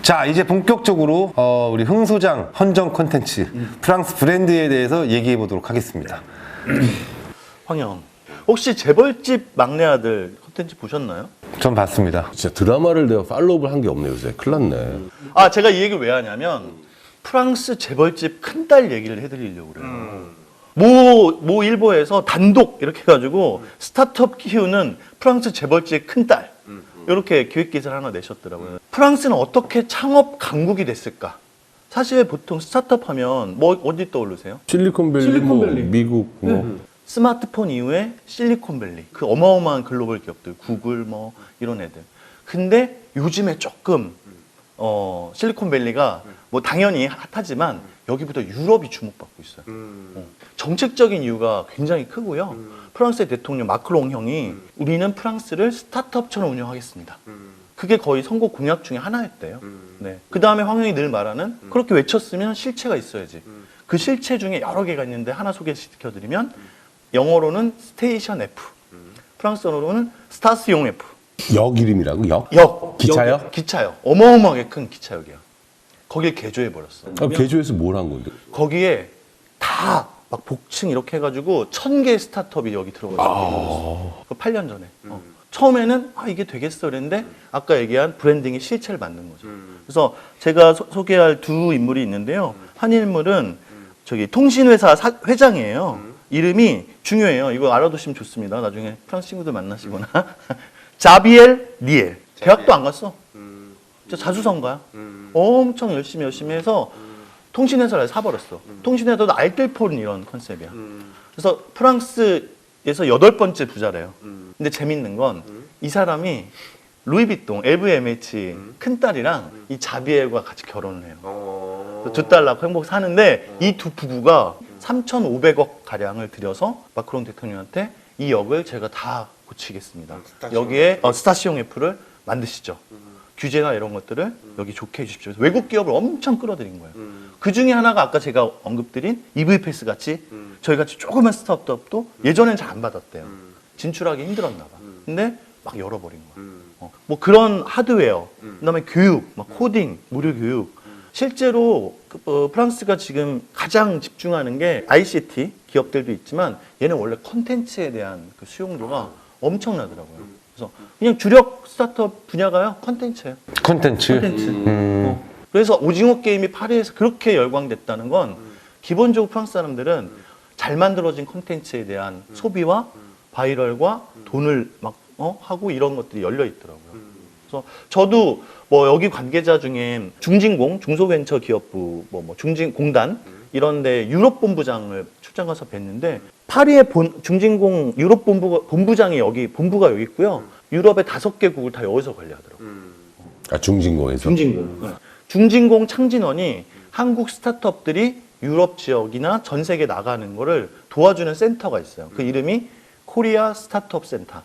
자, 이제 본격적으로 우리 흥 소장 헌정 콘텐츠 프랑스 브랜드에 대해서 얘기해 보도록 하겠습니다. 황영, 혹시 재벌집 막내 아들 콘텐츠 보셨나요? 전 봤습니다. 진짜 드라마를 내가 팔로우를 한 게 없네 요새. 큰일 났네. 아, 제가 이 얘기를 왜 하냐면 프랑스 재벌집 큰딸 얘기를 해드리려고 그래요. 모 일보에서 단독 이렇게 해가지고 스타트업 키우는 프랑스 재벌집 큰딸 이렇게 기획 기사를 하나 내셨더라고요. 프랑스는 어떻게 창업 강국이 됐을까? 사실 보통 스타트업 하면 뭐 어디 떠오르세요? 실리콘밸리, 뭐 미국 뭐 스마트폰 이후에 실리콘밸리, 그 어마어마한 글로벌 기업들, 구글 뭐 이런 애들. 근데 요즘에 조금 실리콘밸리가 뭐 당연히 핫하지만 여기보다 유럽이 주목받고 있어요. 정책적인 이유가 굉장히 크고요. 프랑스의 대통령 마크롱 형이 우리는 프랑스를 스타트업처럼 운영하겠습니다. 그게 거의 선거 공약 중에 하나였대요. 네. 그 다음에 황 형이 늘 말하는 그렇게 외쳤으면 실체가 있어야지. 그 실체 중에 여러 개가 있는데 하나 소개시켜드리면 영어로는 스테이션 F, 프랑스어로는 스타스용 F. 역 이름이라고? 역? 역. 기차역? 기차역. 어마어마하게 큰 기차역이야. 거길 개조해버렸어. 개조해서 뭘 한 건데? 거기에 다 막 복층 이렇게 해가지고 1000개의 스타트업이 여기 들어갔어요. 8년 전에. 처음에는 이게 되겠어 그랬는데 아까 얘기한 브랜딩의 실체를 만든 거죠. 그래서 제가 소개할 두 인물이 있는데요. 한 인물은 저기 통신회사 회장이에요. 이름이 중요해요. 이거 알아두시면 좋습니다. 나중에 프랑스 친구들 만나시거나. 자비엘 니엘. 대학도 안 갔어. 진짜 자수성가야. 엄청 열심히 해서 통신회사를 사버렸어. 통신회사도 알뜰폰 이런 컨셉이야. 그래서 프랑스에서 8번째 부자래요. 근데 재밌는 건 이 사람이 루이비통, LVMH 큰딸이랑 이 자비엘과 같이 결혼을 해요. 두 딸 낳고 행복 사는데 이 두 부부가 3,500억 가량을 들여서 마크롱 대통령한테 이 역을 제가 다 고치겠습니다. 여기에 스타시용 F를 만드시죠. 규제나 이런 것들을 여기 좋게 해주십시오. 외국 기업을 엄청 끌어들인 거예요. 그 중에 하나가 아까 제가 언급드린 EV패스 같이 저희 같이 조그만 스타트업도 예전엔 잘 안 받았대요. 진출하기 힘들었나 봐. 근데 막 열어버린 거야. 뭐 그런 하드웨어, 그다음에 교육, 막 코딩, 무료 교육. 실제로 프랑스가 지금 가장 집중하는 게 ICT 기업들도 있지만 얘는 원래 콘텐츠에 대한 그 수용도가 엄청나더라고요. 그래서 그냥 주력 스타트업 분야가요 콘텐츠예요. 콘텐츠. 그래서 오징어 게임이 파리에서 그렇게 열광됐다는 건 기본적으로 프랑스 사람들은 잘 만들어진 콘텐츠에 대한 소비와 바이럴과 돈을 막 하고 이런 것들이 열려 있더라고요. 그래서 저도 뭐 여기 관계자 중에 중진공, 중소벤처기업부, 뭐 중진공단 이런데 유럽 본부장을 출장 가서 뵀는데 파리의 중진공 유럽 본부장이 본부가 여기 있고요. 유럽의 5개국을 다 여기서 관리하더라고요. 중진공에서? 중진공. 중진공 창진원이 한국 스타트업들이 유럽 지역이나 전 세계 나가는 거를 도와주는 센터가 있어요. 그 이름이 코리아 스타트업 센터.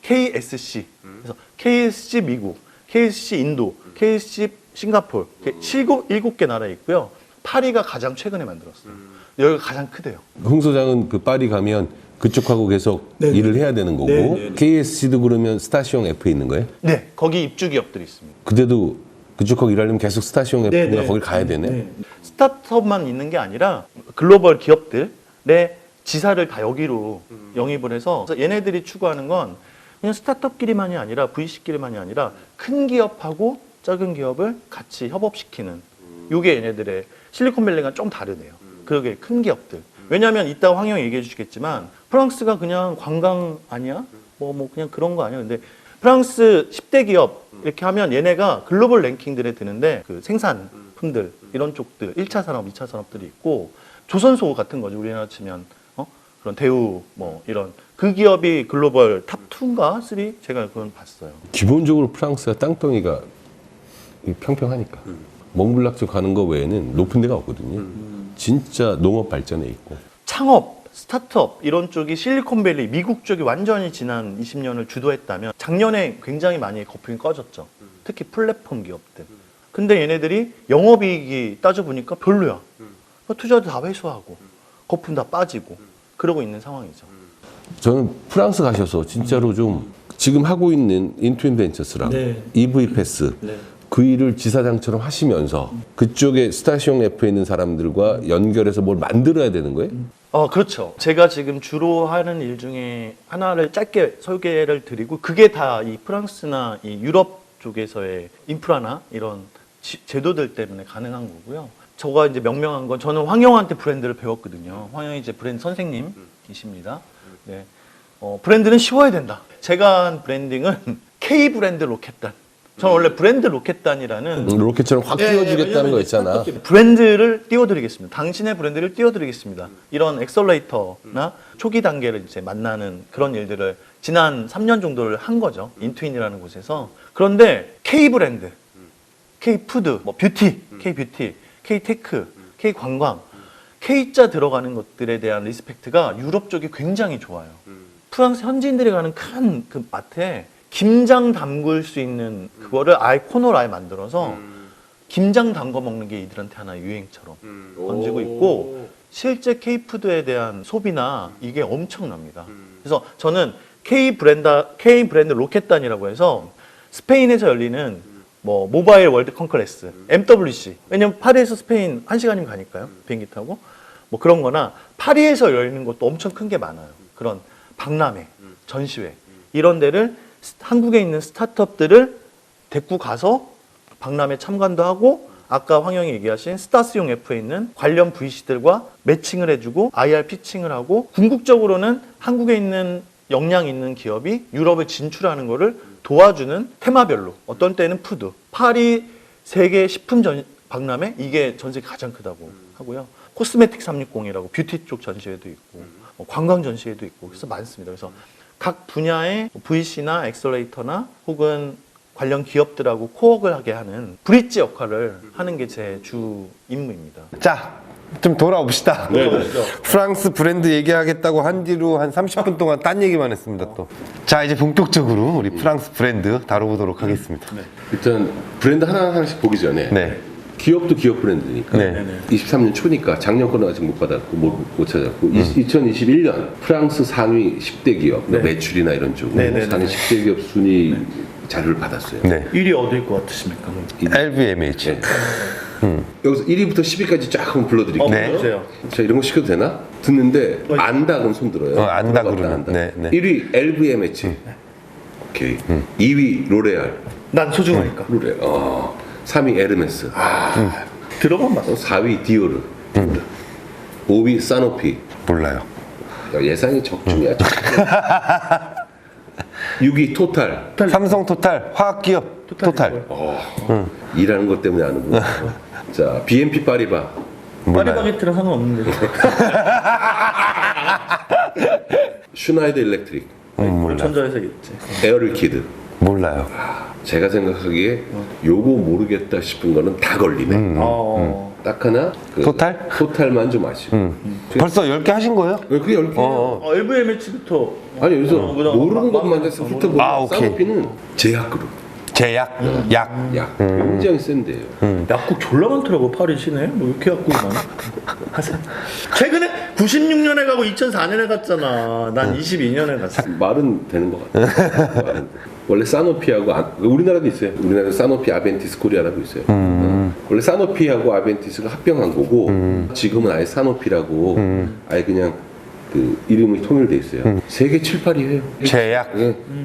KSC. 그래서 KSC 미국, KSC 인도, KSC 싱가포르. 7개 나라에 있고요. 파리가 가장 최근에 만들었어요. 여기가 가장 크대요. 흥 소장은 그 파리 가면 그쪽하고 계속 일을 해야 되는 거고 KSC도 그러면 스타시용 F에 있는 거예요? 네, 거기 입주 기업들이 있습니다. 그때도 그쪽하고 일하려면 계속 스타시용 F가 거길 가야 되네? 스타트업만 있는 게 아니라 글로벌 기업들의 지사를 다 여기로 영입을 해서 얘네들이 추구하는 건 그냥 스타트업끼리만이 아니라 VC끼리만이 아니라 큰 기업하고 작은 기업을 같이 협업시키는 요게 얘네들의 실리콘밸리가 좀 다르네요. 그러게 큰 기업들. 왜냐하면 이따 황영이 얘기해 주시겠지만 프랑스가 그냥 관광 아니야? 뭐 그냥 그런 거 아니야? 근데 프랑스 10대 기업 이렇게 하면 얘네가 글로벌 랭킹들에 드는데 그 생산품들 이런 쪽들 1차 산업, 2차 산업들이 있고 조선소 같은 거죠. 우리나라 치면 그런 대우 뭐 이런 그 기업이 글로벌 탑 2인가 3? 제가 그건 봤어요. 기본적으로 프랑스가 땅덩이가 평평하니까 몽블락쪽 가는 거 외에는 높은 데가 없거든요. 진짜 농업 발전에 있고 창업, 스타트업 이런 쪽이 실리콘밸리 미국 쪽이 완전히 지난 20년을 주도했다면 작년에 굉장히 많이 거품이 꺼졌죠. 특히 플랫폼 기업들. 근데 얘네들이 영업이익이 따져보니까 별로야. 투자도 다 회수하고 거품 다 빠지고 그러고 있는 상황이죠. 저는 프랑스 가셔서 진짜로 좀 지금 하고 있는 인투인벤처스랑 EV패스 그 일을 지사장처럼 하시면서 그쪽에 스타시용 F에 있는 사람들과 연결해서 뭘 만들어야 되는 거예요? 그렇죠. 제가 지금 주로 하는 일 중에 하나를 짧게 소개를 드리고 그게 다 이 프랑스나 이 유럽 쪽에서의 인프라나 이런 제도들 때문에 가능한 거고요. 저가 이제 명명한 건 저는 황영한테 브랜드를 배웠거든요. 황영이 이제 브랜드 선생님이십니다. 네. 브랜드는 쉬워야 된다. 제가 한 브랜딩은 K 브랜드 로켓단. 저는 원래 브랜드 로켓단이라는 로켓처럼 확 띄워주겠다는 거 있잖아. 브랜드를 띄워드리겠습니다. 당신의 브랜드를 띄워드리겠습니다. 이런 엑셀레이터나 초기 단계를 이제 만나는 그런 일들을 지난 3년 정도를 한 거죠. 인투인이라는 곳에서. 그런데 K 브랜드, K 푸드, 뭐 뷰티, K 뷰티, K 테크, K 관광, K자 들어가는 것들에 대한 리스펙트가 유럽 쪽이 굉장히 좋아요. 프랑스 현지인들이 가는 큰 그 마트에 김장 담글 수 있는 그거를 아예 코너를 아예 만들어서 김장 담궈 먹는 게 이들한테 하나 유행처럼 번지고 있고 실제 K푸드에 대한 소비나 이게 엄청납니다. 그래서 저는 K 브랜드 로켓단이라고 해서 스페인에서 열리는 뭐 모바일 월드 컨커레스, MWC. 왜냐면 파리에서 스페인 1시간이면 가니까요. 비행기 타고. 뭐 그런 거나 파리에서 열리는 것도 엄청 큰 게 많아요. 그런 박람회, 전시회. 이런 데를 한국에 있는 스타트업들을 데리고 가서 박람회 참관도 하고 아까 황영이 얘기하신 스타스용 F에 있는 관련 VC들과 매칭을 해주고 IR 피칭을 하고 궁극적으로는 한국에 있는 역량 있는 기업이 유럽에 진출하는 거를 도와주는 테마별로 어떤 때는 푸드, 파리 세계 식품 박람회 이게 전 세계 가장 크다고 하고요. 코스메틱 360이라고 뷰티 쪽 전시회도 있고 관광 전시회도 있고 그래서 많습니다. 그래서 각 분야의 VC나 엑셀레이터나 혹은 관련 기업들하고 코어를 하게 하는 브릿지 역할을 하는 게 제 주 임무입니다. 자, 좀 돌아옵시다. 프랑스 브랜드 얘기하겠다고 한 뒤로 한 30분 동안 딴 얘기만 했습니다, 또. 자, 이제 본격적으로 우리 프랑스 브랜드 다뤄보도록 하겠습니다. 일단 브랜드 하나씩 보기 전에 네. 기업도 기업 브랜드니까 네. 23년 초니까 작년 거는 아직 못 받았고 못 찾았고 2021년 프랑스 상위 10대 기업 매출이나 이런 쪽으로 상위 10대 기업 순위 자료를 받았어요. 네. 1위 어디일 것 같으십니까? LVMH. 여기서 1위부터 10위까지 쫙 한번 불러드릴게요. 네. 보세요. 자, 이런 거 시켜도 되나? 듣는데 안다 그럼 손 들어요. 안다 들어봤다, 그러면. 안다. 네, 네. 1위 LVMH. 오케이. 2위 로레알. 난 소중하니까. 로레알. 3위 에르메스. 들어만 봤어. 4위 디오르. 5위 사노피. 몰라요. 야, 예상이 적중이야. 6위 토탈. 삼성 토탈, 화학기업 토탈. 일하는 것 때문에 아는구나. 자, BNP 파리바. 몰라요. 파리바게트랑 상관없는데. 슈나이더 일렉트릭. 몰라요. 전자회사 있지. 에어리키드. 몰라요. 제가 생각하기에 요거 모르겠다 싶은 거는 다 걸리네. 딱 하나 그 토탈? 토탈만 좀 아시고. 벌써 10개 하신 거예요? 그게 10개. LVMH부터. 아니 여기서 그냥 모르는 것만 해서 훑어보면 아, 오케이. 사노피는 제약그룹. 제약, 약. 약 굉장히 센데요. 약국 졸라 많더라고 파리 시내. 뭐 이렇게 약국이 많아. 최근에 96년에 가고 2004년에 갔잖아. 난 22년에 갔어. 말은 되는 것 같아요. 말은. 원래 사노피하고 우리나라도 있어요. 우리나라도 사노피 아벤티스 코리아라고 있어요. 원래 사노피하고 아벤티스가 합병한 거고 지금은 아예 사노피라고 아예 그냥 그 이름이 통일돼 있어요. 세계 7, 8위예요. 제약.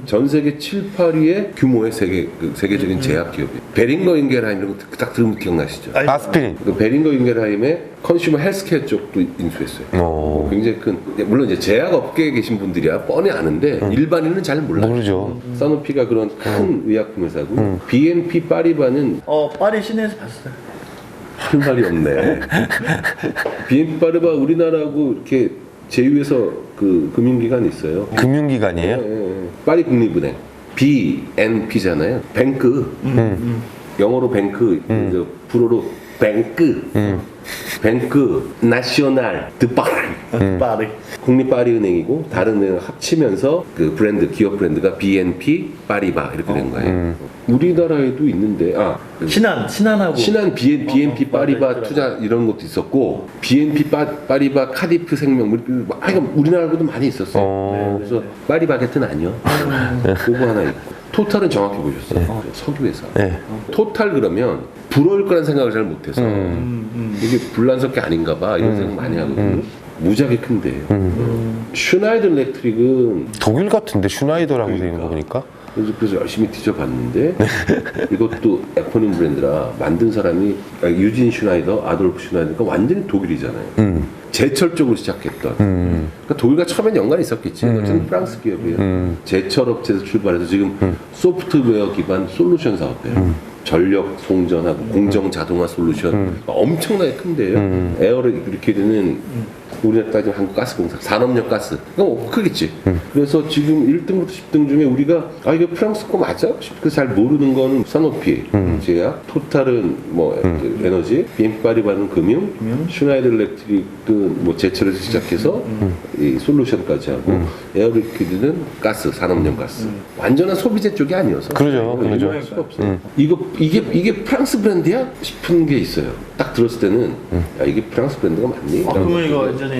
전 세계 7, 8위의 규모의 세계적인 제약 기업이에요. 베링거 인겔하임 이런 거 딱 들으면 기억나시죠? 아스피린. 그 베링거 인겔하임의 컨슈머 헬스케어 쪽도 인수했어요. 굉장히 큰 물론 이제 제약 업계에 계신 분들이야 뻔히 아는데 일반인은 잘 몰라요. 모르죠. 사노피가 그런 큰 의약품 회사고 BNP 파리바는 파리 시내에서 봤어요. 할 말이 없네. BNP 파리바 우리나라하고 이렇게 제휴해서 그 금융기관이 있어요. 금융기관이에요? 파리 국립은행 BNP잖아요. 뱅크. 영어로 뱅크, 불어로 뱅크. 뱅크 나시오날 드 파리. 파리. 국립 파리은행이고 다른 은행 합치면서 그 브랜드 기업 브랜드가 BNP 파리바 이렇게 된 거예요. 우리나라에도 있는데 신한하고 신한 BNP 파리바 맞아, 투자 이런 것도 있었고 BNP 파리바 카디프 생명 우리나라에도 많이 있었어요. 그래서 파리바게트는 아니요. 그거 하나 있고 토탈은 정확히 보셨어요. 석유 회사. 네. 토탈 그러면 불어올 거란 생각을 잘 못해서 이게 불란석계 아닌가 봐 이런 생각 많이 하거든요. 무지하게 큰데요. 슈나이더 일렉트릭은 독일 같은데 슈나이더라고 되어 있는 거 보니까. 그래서 열심히 뒤져봤는데 이것도 에포님 브랜드라 만든 사람이 유진 슈나이더, 아돌프 슈나이더가 완전히 독일이잖아요. 제철 쪽으로 시작했던. 그러니까 독일과 처음엔 연관이 있었겠지. 어쨌든 프랑스 기업이에요. 제철 업체에서 출발해서 지금 소프트웨어 기반 솔루션 사업이에요. 전력 송전하고 공정 자동화 솔루션 엄청나게 큰데요. 에어를 이렇게 되는 우리나라 따지면 한국가스공사, 산업용 가스. 그럼 크겠지. 그래서 지금 1등부터 10등 중에 우리가 아 이게 프랑스 거 맞아? 그 잘 모르는 거는 사노피, 제약, 토탈은 뭐 에너지, BNP 파리바는 금융, 슈나이더 일렉트릭은 뭐 제철에서 시작해서 이 솔루션까지 하고 에어리퀴드는 가스, 산업용 가스. 완전한 소비재 쪽이 아니어서 그러죠, 그러죠. 할 수가 없어요. 이게 프랑스 브랜드야 싶은 게 있어요. 딱 들었을 때는 야 이게 프랑스 브랜드가 맞니? 그러면 이거 완전히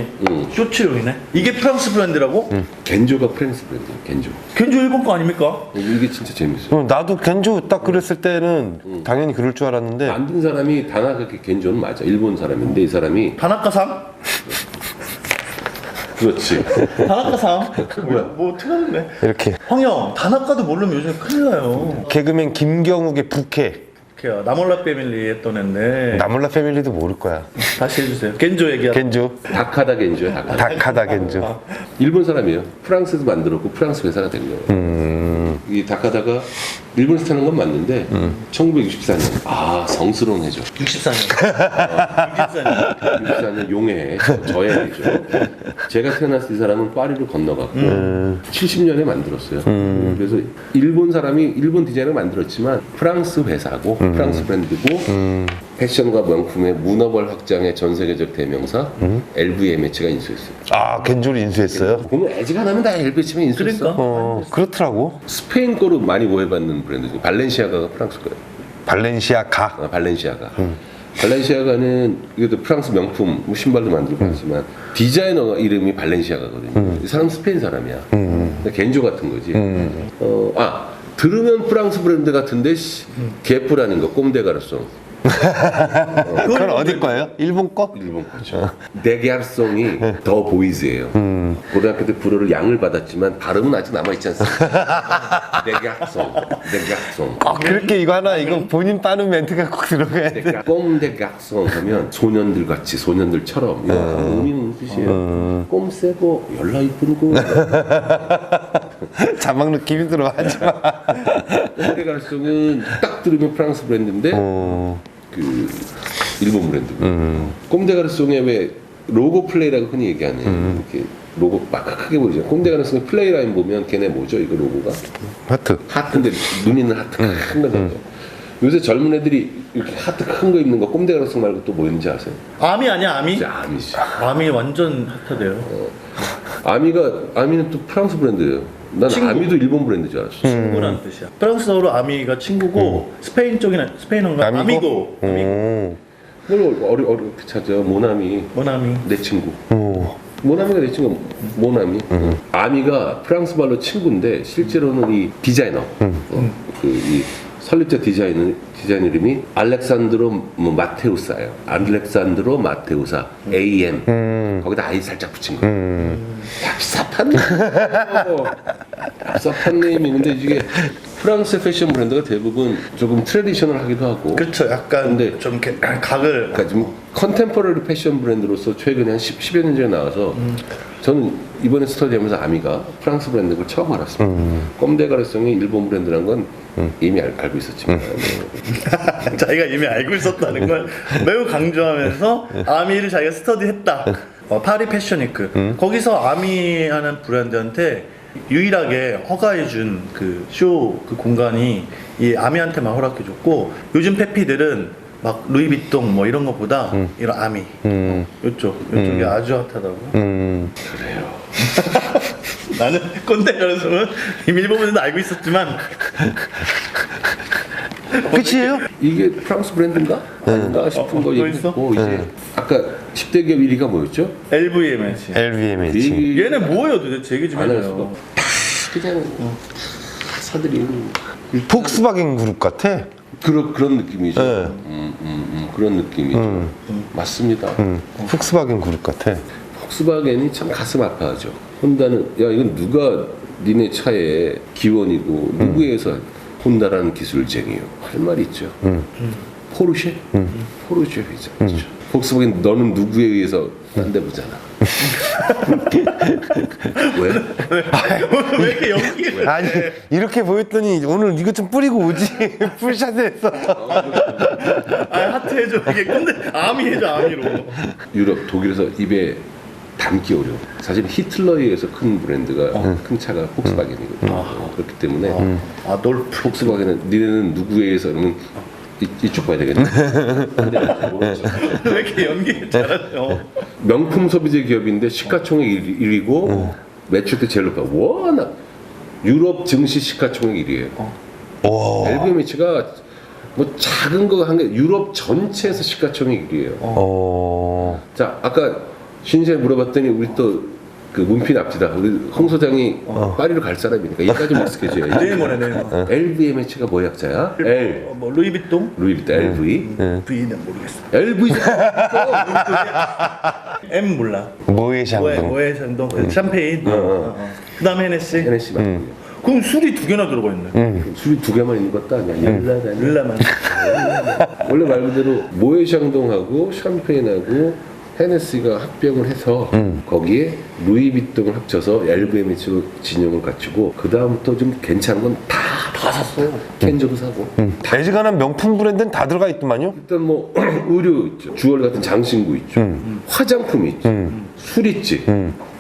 쇼츠용이네. 이게 프랑스 브랜드라고? 겐조가 프랑스 브랜드. 겐조. 겐조 일본 거 아닙니까? 이게 진짜 재밌어요. 나도 겐조 딱 그랬을 때는 당연히 그럴 줄 알았는데 만든 사람이 다나카 겐조는 맞아. 일본 사람인데 이 사람이 다나카상? 그렇지. 다나카상? 뭐야? 뭐 어떻게 하는데? 이렇게 황영, 다나카도 모르면 요즘 큰일 나요. 개그맨 김경욱의 부캐 걔야, 나몰라 패밀리 했던 앤데. 나몰라 패밀리도 모를 거야. 다시 해주세요. 겐조 얘기하. 겐조 다카다 겐조야. 다카다. 다카다 겐조. 일본 사람이에요. 프랑스에서 만들었고 프랑스 회사가 된 거예요. 이 다카다가 일본에서 타는 건 맞는데 1964년 아 성스러운 해죠. 64년. 64년. 64년 용해 저해죠. 제가 태어났을 때 이 사람은 파리를 건너갔고 70년에 만들었어요. 그래서 일본 사람이 일본 디자인을 만들었지만 프랑스 회사고 프랑스 브랜드고 패션과 명품의 문어벌 확장의 전 세계적 대명사 LVMH가 인수했어요. 아 겐조를 인수했어요? 보면 애지가 나면 다 LVMH가 인수했어. 그러니까. 그렇더라고. 스페인 거로 많이 오해받는 브랜드 중에 발렌시아가가 프랑스 거예요. 발렌시아가. 발렌시아가. 발렌시아가는 이것도 프랑스 명품 뭐 신발도 만들고 하지만 디자이너 이름이 발렌시아가거든요. 이 사람 스페인 사람이야. 그러니까 겐조 같은 거지. 들으면 프랑스 브랜드 같은데 개뿔 아닌 거 꼼데가르송. 그건 어디 거예요? 일본 거? 일본 거죠. 데게르송이 더 보이즈예요. 고등학교 때 불어를 양을 받았지만 발음은 아직 남아있지 않습니까? 데게르송. 그렇게 이거 하나 이거 본인 빠는 멘트가 꼭 들어가야 돼. 꼼데가르송 하면 소년들 같이 소년들처럼 이거 의미 있는 뜻이에요. 꼼 세고 연락 이쁘고 자막 넣기 힘들어 하지 마. 꼼데가르송은 딱 들으면 프랑스 브랜드인데 그 일본 브랜드고 꼼데가르송에 왜 로고 플레이라고 흔히 얘기하는 이렇게 로고 막 크게 보이죠. 꼼데가르송의 플레이 라인 보면 걔네 뭐죠? 이거 로고가 하트. 하트인데 눈 있는 하트 큰 거잖아요. 요새 젊은 애들이 이렇게 하트 큰 거 입는 거 꼼데가르송 말고 또 뭐 있는지 아세요? 아미 아니야, 아미? 진짜 아미지. 아미 완전 핫하대요. 아미는 또 프랑스 브랜드예요. 난 친구. 아미도 일본 브랜드 줄 알았어. 친구라는 뜻이야. 프랑스어로 아미가 친구고 스페인 쪽이나 스페인어가 아미고. 뭘 어렵게 찾아. 모나미. 모나미. 내 친구. 모나미가 내 친구. 모나미. 아미가 프랑스 말로 친구인데 실제로는 이 디자이너. 이 설립자 디자인 이름이 알렉산드로 마테우사예요. 알렉산드로 마테우사 AM. 거기다 아이 살짝 붙인 거예요. 얍삽한 네임. 얍삽한 네임인데 이게 프랑스 패션 브랜드가 대부분 조금 트레디셔널하기도 하고. 그렇죠. 약간 근데 좀 이렇게 각을. 그러니까 좀 컨템퍼러리 패션 브랜드로서 최근에 한 10여 년 전에 나와서 저는 이번에 스터디하면서 아미가 프랑스 브랜드인 걸 처음 알았습니다. 꼼데가르송이 일본 브랜드라는 건 이미 알고 있었지만 자기가 이미 알고 있었다는 걸 매우 강조하면서 아미를 자기가 스터디했다. 파리 패션위크 거기서 아미 하는 브랜드한테 유일하게 허가해준 그 쇼 그 공간이 이 아미한테만 허락해줬고 요즘 페피들은 막 루이비통 뭐 이런 거보다 이런 아미 요쪽이 아주 핫하다고. 그래요. 나는 꼰대가르송은 이미 일본 분들도 알고 있었지만 끝이에요? 이게 프랑스 브랜드인가? 아닌가 싶은 거 또 있어? 얘기했고 이제 아까 10대 기업 1위가 뭐였죠? LVMH. LVMH. 얘네 뭐예요 도대체 얘기 좀 안 할 해줘요. 수가 그냥 차들이 폭스바겐 그룹 같아. 그런 느낌이죠. 네. 그런 느낌이죠. 맞습니다. 폭스바겐 그룹 같아. 폭스바겐이 참 가슴 아파하죠. 혼다는 야 이건 누가 니네 차의 기원이고 누구에서 혼다라는 기술쟁이요 할 말이 있죠. 포르쉐? 포르쉐 회장이죠. 폭스바겐 너는 누구에 의해서 딴 데 보잖아. 왜? 왜 이렇게 연기를? 아니 이렇게 보였더니 오늘 이거 좀 뿌리고 오지. 풀샷을 했어. 아 하트 해줘. 이게 근데 아미 해줘 아미로. 유럽 독일에서 입에 담기 어려워. 사실 히틀러에 의해서 큰 브랜드가 큰 차가 폭스바겐이거든요. 그렇기 때문에 아 널프. 폭스바겐은 니네는 누구에 의해서 그러면 이쪽 봐야 되겠네. 왜 이렇게 연기 잘하죠? 명품 소비재 기업인데 시가총액 1위고 매출도 제일 높아. 워낙 유럽 증시 시가총액 1위예요. 오. LVMH가 뭐 작은 거 한 게 유럽 전체에서 시가총액 1위예요. 자, 아까 신세 물어봤더니 우리 또 그 문피 납치다. 우리 홍 소장이 파리로 갈 사람이니까 이까지 익숙해져야지. 내일 모레 내일 모레. LVMH가 뭐 약자야? L. 뭐 루이비통? 루이비통 LV. V는 모르겠어. LV. M 몰라. 모에 샹동. 뭐에 상동 샴페인. 그다음에 헤네시. NSC 맞고요. 그럼 술이 두 개나 들어가 있네. 술이 두 개만 있는 것도 아니야. 열라다니. 릴라만. 원래 말 그대로 모에샹동하고 샴페인하고 헤네시가 합병을 해서 거기에 루이비통을 합쳐서 LVMH로 진영을 갖추고 그 다음부터 좀 괜찮은 건 다 샀어요. 켄저도 사고. 애지간한 명품 브랜드는 다 들어가 있더만요. 일단 뭐 의류 있죠. 주얼리 같은 장신구 있죠. 화장품 있죠. 술 있지.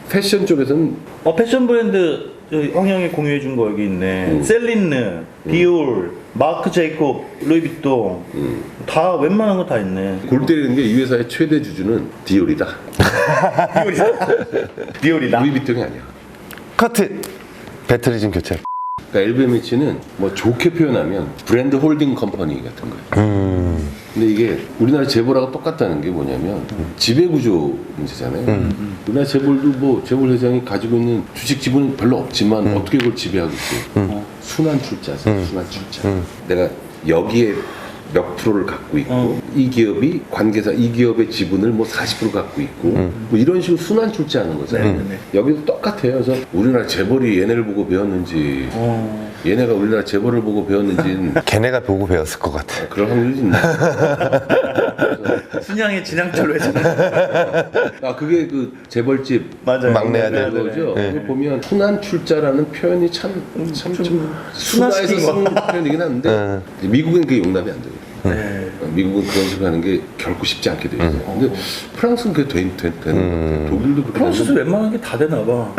패션 쪽에서는 패션 브랜드 황 형이 공유해 준 거 여기 있네. 셀린느, 디올, 마크 제이콥, 루이비통 다 웬만한 거 다 있네. 골 때리는 게 이 회사의 최대 주주는 디올이다. 디올이다. 루이비통이 아니야. 커트. 배터리 좀 교체. 그러니까 LVMH는 뭐 좋게 표현하면 브랜드 홀딩 컴퍼니 같은 거예요. 근데 이게 우리나라 재벌하고 똑같다는 게 뭐냐면 지배구조 문제잖아요. 우리나라 재벌도 뭐 재벌 회장이 가지고 있는 주식 지분은 별로 없지만 어떻게 그걸 지배하겠지? 순환 출자죠. 순환 출자. 내가 여기에 몇 프로를 갖고 있고 이 기업이 관계사 이 기업의 지분을 뭐 40% 갖고 있고 뭐 이런 식으로 순환 출자하는 거잖아요. 여기도 똑같아요. 그래서 우리나라 재벌이 얘네를 보고 배웠는지 얘네가 우리나라 재벌을 보고 배웠는지는 걔네가 보고 배웠을 것 같아. 그럴 확률이 있나? 순양의 진양철 회장. 아 그게 그 재벌집 맞아요. 막내 아들. 그거죠. 그거 보면 순환 출자라는 표현이 참 순화해서 쓰는 표현이긴 한데 미국은 그게 용납이 안 돼요. 미국은 그런 식으로 하는 게 결코 쉽지 않게 돼 있어요. 근데 프랑스는 그게 되는 것 같아요. 독일도 그렇게 프랑스도 웬만한 게 다 되나 봐.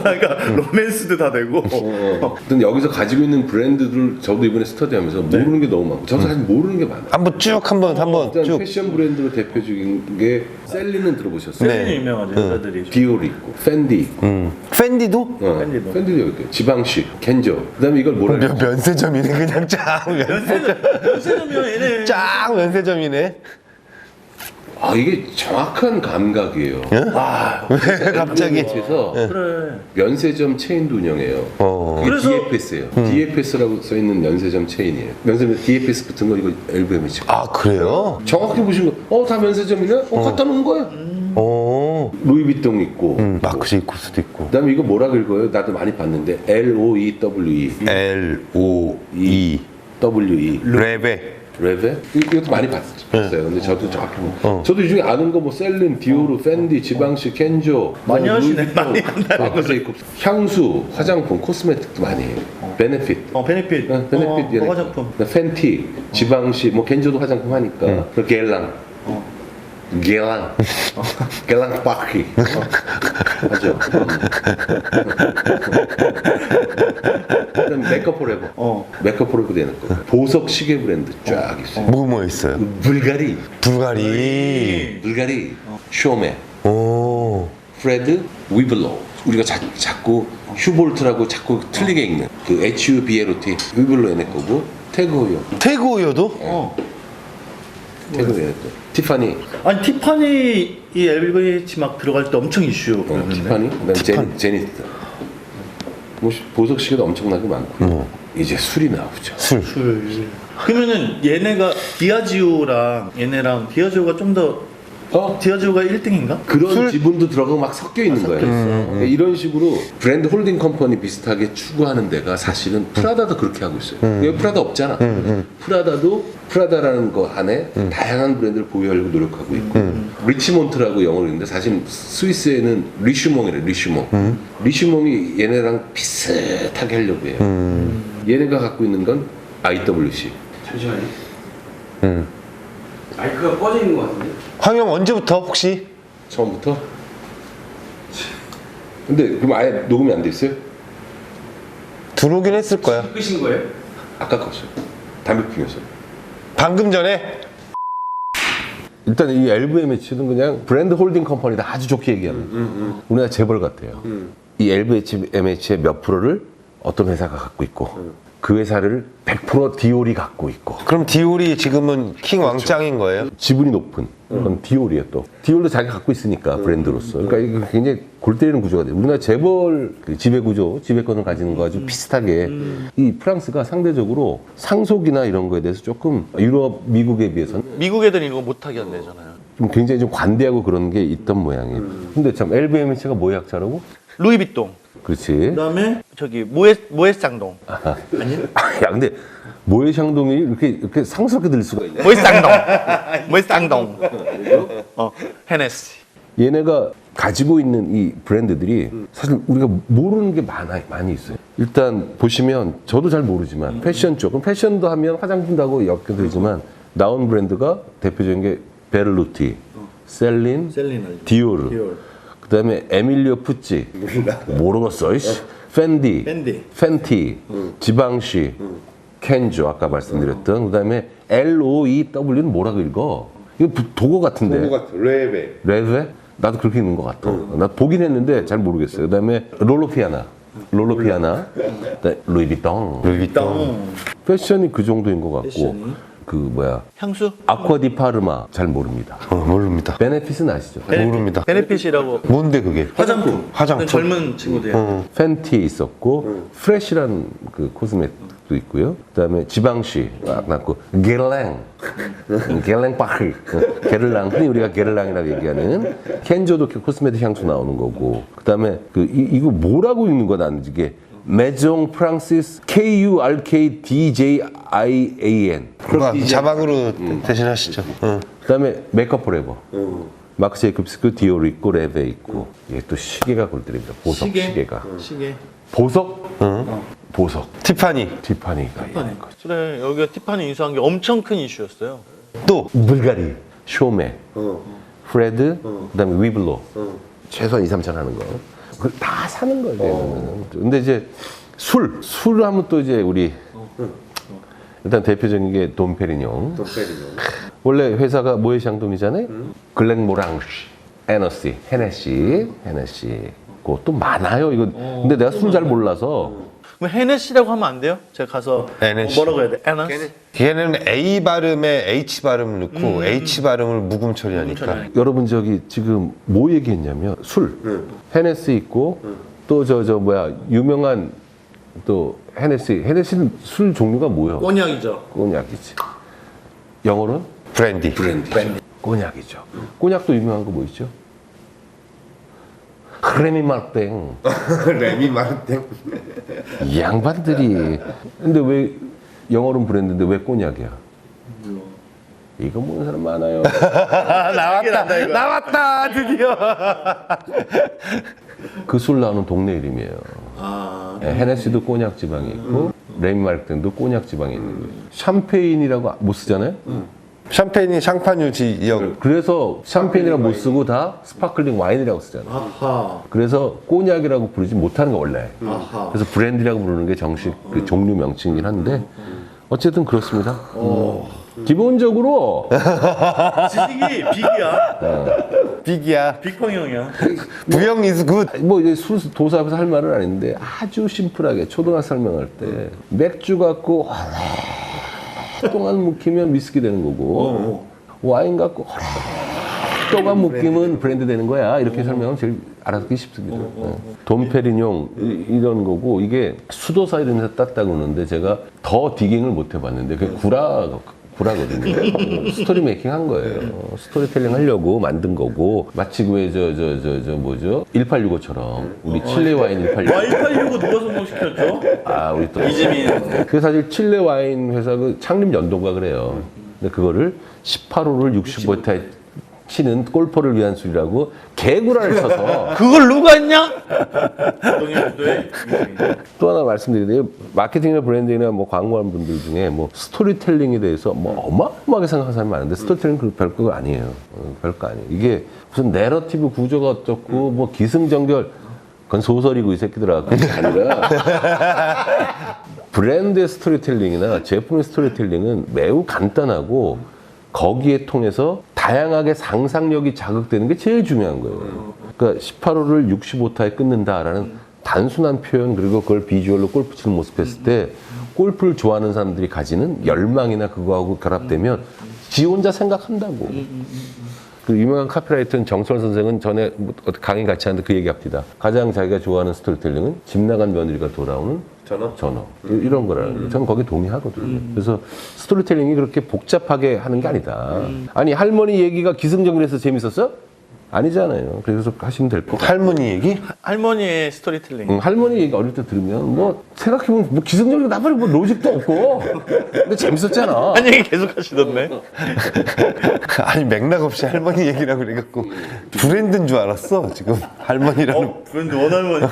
그러니까 로맨스도 다 되고. 어떤 여기서 가지고 있는 브랜드들 저도 이번에 스터디하면서 모르는 게 너무 많고 저도 사실 모르는 게 많아요. 한번 한번 일단 쭉. 패션 브랜드로 대표적인 게 셀리는 들어보셨어요? 네. 셀린이 유명하죠 여자들이. 디올이 있고 팬디 있고 팬디도 팬디도. 팬디도 여기 있고 지방시 켄저 그다음에 이걸 뭐라 그래요? 면세점이네 그냥 쫙 연세점이면 얘네. 쫙 면세점이네. 아 이게 정확한 감각이에요. 아 왜 갑자기? 그래서 그래. 면세점 체인도 운영해요. 그게 그래서- DFS예요. DFS라고 써 있는 면세점 체인이에요. 면세점 DFS 붙은 거 이거 LVMH. 아 그래요? 정확히 보신 거, 다 면세점이네? 갖다 놓은 거야. 오. 루이비통 있고. 마크 제이콥스도 있고. 그다음에 이거 뭐라 긁어요? 나도 많이 봤는데 LOEWE. LOE WE. 레베. 레베? 이것도 많이 봤어요. 근데 저도 정확히 저도 이 중에 아는 거 뭐 셀린, 디오르, 팬디, 지방시, 켄조 많이 뭐 하시네, 루이비통, 많이 한다. 마크 제이콥스, 향수, 화장품, 코스메틱도 많이 해요. 베네핏. 베네핏. 베네핏 얘네. 화장품. 팬티, 지방시, 뭐 켄조도 화장품 하니까. 그리고 겔랑. 겔랑 바퀴. 하죠. 그다음 메이크업 포레버. 메이크업 포레버 되는 거. 보석 시계 브랜드 쫙 있어요. 뭐 있어요? 불가리, 불가리. 쇼메, 오. 프레드, 위블로. 우리가 자꾸 휴볼트라고 자꾸 틀리게 읽는 그 HUBLOT 위블로 얘네 거고 태그호요. 태그호여도? 태그호 얘네 거. 티파니, 아니 티파니 이 LVMH 막 들어갈 때 엄청 이슈였는데. 티파니, 그다음 제니트. 뭐 보석 시계도 엄청나게 많고. 이제 술이 나오죠. 술. 그러면은 얘네가 디아지오랑 얘네랑 디아지오가 좀 더 디아지오가 1등인가? 그런 지분도 들어가고 막 섞여 있는 거예요. 그러니까 이런 식으로 브랜드 홀딩 컴퍼니 비슷하게 추구하는 데가 사실은 프라다도 그렇게 하고 있어요. 왜 프라다 없잖아. 프라다도 프라다라는 거 안에 다양한 브랜드를 보유하려고 노력하고 있고 리치몬트라고 영어로 있는데 사실 스위스에는 리슈몽이래. 리슈몽이 얘네랑 비슷하게 하려고 해요. 얘네가 갖고 있는 건 IWC. 잠시만요. 마이크가 꺼져 있는 것 같은데? 황영 언제부터 혹시? 처음부터? 근데 그럼 아예 녹음이 안 돼 있어요? 들어오긴 했을 거야. 끄신 거예요? 아까 껐어요. 담배 피면서. 방금 전에? 일단 이 LVMH는 그냥 브랜드 홀딩 컴퍼니다. 아주 좋게 얘기하면. 우리나라 재벌 같아요. 이 LVMH의 몇 프로를 어떤 회사가 갖고 있고 그 회사를 100% 디올이 갖고 있고 그럼 디올이 지금은 킹 왕짱인 거예요? 지분이 높은 그건 디올이에요 또. 디올도 자기가 갖고 있으니까 브랜드로서. 그러니까 이게 굉장히 골 때리는 구조가 돼요. 우리나라 재벌 그 지배구조, 지배권을 가지는 거 아주 비슷하게 이 프랑스가 상대적으로 상속이나 이런 거에 대해서 조금 유럽, 미국에 비해서는 미국 애들이 이거 못하게 한대잖아요. 좀 굉장히 좀 관대하고 그런 게 있던 모양이에요. 근데 참 LVMH가 뭐의 약자라고? 루이비통. 그렇지. 그다음에 저기 모에쌍동. 아니요? 야 근데 모에샹동이 이렇게 상스럽게 들릴 수가 있냐? 모에쌍동. 헤네시. 얘네가 가지고 있는 이 브랜드들이 사실 우리가 모르는 게 많이 있어요. 일단 보시면 저도 잘 모르지만 패션 쪽, 그럼 패션도 하면 화장품도 하고 엮여들지만 나온 브랜드가 대표적인 게 베를루티, 셀린, 디오르. 그다음에 에밀리오 푸찌 모르겠어. 펜디, 펜티, 지방시, 켄조 아까 말씀드렸던. 그다음에 LOEW는 뭐라고 읽어? 이거 도거 같은데. 레베? 나도 그렇게 읽는 것 같아. 나 보긴 했는데 잘 모르겠어요. 그다음에 롤로피아나, 그다음에 루이비통. 패션이 그 정도인 것 같고. 그 뭐야? 향수? 아쿠아디 파르마 잘 모릅니다. 모릅니다. 베네핏은 아시죠? 모릅니다. 베네핏이라고. 뭔데 그게? 화장품. 젊은 친구들. 펜티 있었고 프레시라는 그 코스메틱도 있고요. 그다음에 지방시 맞고 게르랑 파크 게르랑 흔히 우리가 게르랑이라고 얘기하는 켄조도 코스메틱 향수 나오는 거고. 그다음에 이거 뭐라고 읽는 거야 나는 이게. 메종 프랑시스 KURKDJIAN 자막으로 대신하시죠. 그다음에 메이크업 포레버 마크 제이콥스 그 디올 있고 레베 있고 이게 또 시계가 골드립니다. 보석 시계가 보석 티파니가 티파니. 그래 여기가 티파니 인수한 게 엄청 큰 이슈였어요. 또 불가리 쇼메 프레드 그다음에 위블로 최소한 2, 3천 하는 거 그걸 다 사는 거예요. 근데 이제 술 하면 또 이제 우리 일단 대표적인 게 돈페리뇽. 원래 회사가 모에샹동이잖아요. 글렌모랑시, 헤네시. 그것도 많아요. 이거 근데 내가 술 잘 몰라서. 그럼 헤네시라고 하면 안 돼요? 제가 가서 헤네시. 뭐라고 해야 돼? 헤네시. 걔는 A 발음에 H 발음을 넣고 H 발음을 묵음 처리하니까. 여러분 저기 지금 뭐 얘기했냐면 술, 헤네시 있고 또 저 뭐야 유명한 또 헤네시는 술 종류가 뭐예요? 꼬냑이죠. 꼬냑이지. 영어로는 브랜디. 꼬냑이죠. 꼬냑도 유명한 거 뭐 있죠? 레미 마르땡. 이 양반들이. 근데 왜 영어로는 브랜드인데 왜 꼬냑이야? 이거 모르는 사람 많아요. 나왔다 드디어. 그 술 나오는 동네 이름이에요. 헤네시도 꼬냑 지방이 있고 레미 마르땡도 꼬냑 지방이 있는 거예요. 샴페인이라고 못 쓰잖아요. 샴페인이 샹파뉴지 이형. 그래서 샴페인이라고 못 쓰고 다 스파클링 와인이라고 쓰잖아요. 그래서 꼬냑이라고 부르지 못하는 거 원래. 그래서 브랜드라고 부르는 게 정식 그 종류 명칭이긴 한데 어쨌든 그렇습니다. 기본적으로 지식이 빅이야. 빅펑형이야. 부형 is good. 뭐 이제 술 도사 앞에서 할 말은 아닌데 아주 심플하게 초등학생 설명할 때 맥주 갖고 오랫동안 묵히면 위스키 되는 거고 와인 갖고 뼈가 묶이면 브랜드 되는 거야. 이렇게 설명하면 제일 알아듣기 쉽습니다. 돈페리뇽 이런 거고 이게 수도사 이런 데서 땄다고 그러는데 제가 더 디깅을 못 해봤는데 그게 구라거든요. 스토리 메이킹 한 거예요. 스토리텔링 하려고 만든 거고 마치 그저 뭐죠? 1865처럼 우리 칠레 와인 1865. 1865 누가 성공시켰죠? 아 우리 또 이재민. 그 사실 칠레 와인 회사 그 창립 연도가 그래요. 근데 그거를 18호를 65타에 치는 골퍼를 위한 술이라고 개구라를 쳐서 그걸 누가 했냐? 동해부도에 또 하나 말씀드리는데 마케팅이나 브랜딩이나 뭐 광고하는 분들 중에 뭐 스토리텔링에 대해서 뭐 어마어마하게 생각하는 사람이 많은데 스토리텔링 그 별거 아니에요. 별거 아니에요. 이게 무슨 내러티브 구조가 어떻고 뭐 기승전결 그건 소설이고 이 새끼들아 그게 아니라 브랜드의 스토리텔링이나 제품의 스토리텔링은 매우 간단하고 거기에 통해서 다양하게 상상력이 자극되는 게 제일 중요한 거예요. 그러니까 18호를 65타에 끊는다라는 단순한 표현 그리고 그걸 비주얼로 골프 치는 모습 했을 때 골프를 좋아하는 사람들이 가지는 열망이나 그거하고 결합되면 지 혼자 생각한다고. 그 유명한 카피라이터는 정철 선생은 전에 강의 같이 하는데 그 얘기합니다. 가장 자기가 좋아하는 스토리텔링은 집 나간 며느리가 돌아오는 전어. 이런 거라는 거예요. 저는 거기에 동의하거든요. 그래서 스토리텔링이 그렇게 복잡하게 하는 게 아니다. 아니 할머니 얘기가 기승전결해서 재밌었어? 아니잖아요. 그래서 하시면 될 거. 할머니 얘기? 할머니의 스토리텔링. 할머니 얘기 어릴 때 들으면 뭐 생각해보면 뭐 기승전결 나발이 뭐 로직도 없고 근데 재밌었잖아. 한 얘기 계속 하시던데. 아니 맥락 없이 할머니 얘기라고 그래갖고 브랜드인 줄 알았어 지금 할머니라는. 브랜드 원할머니.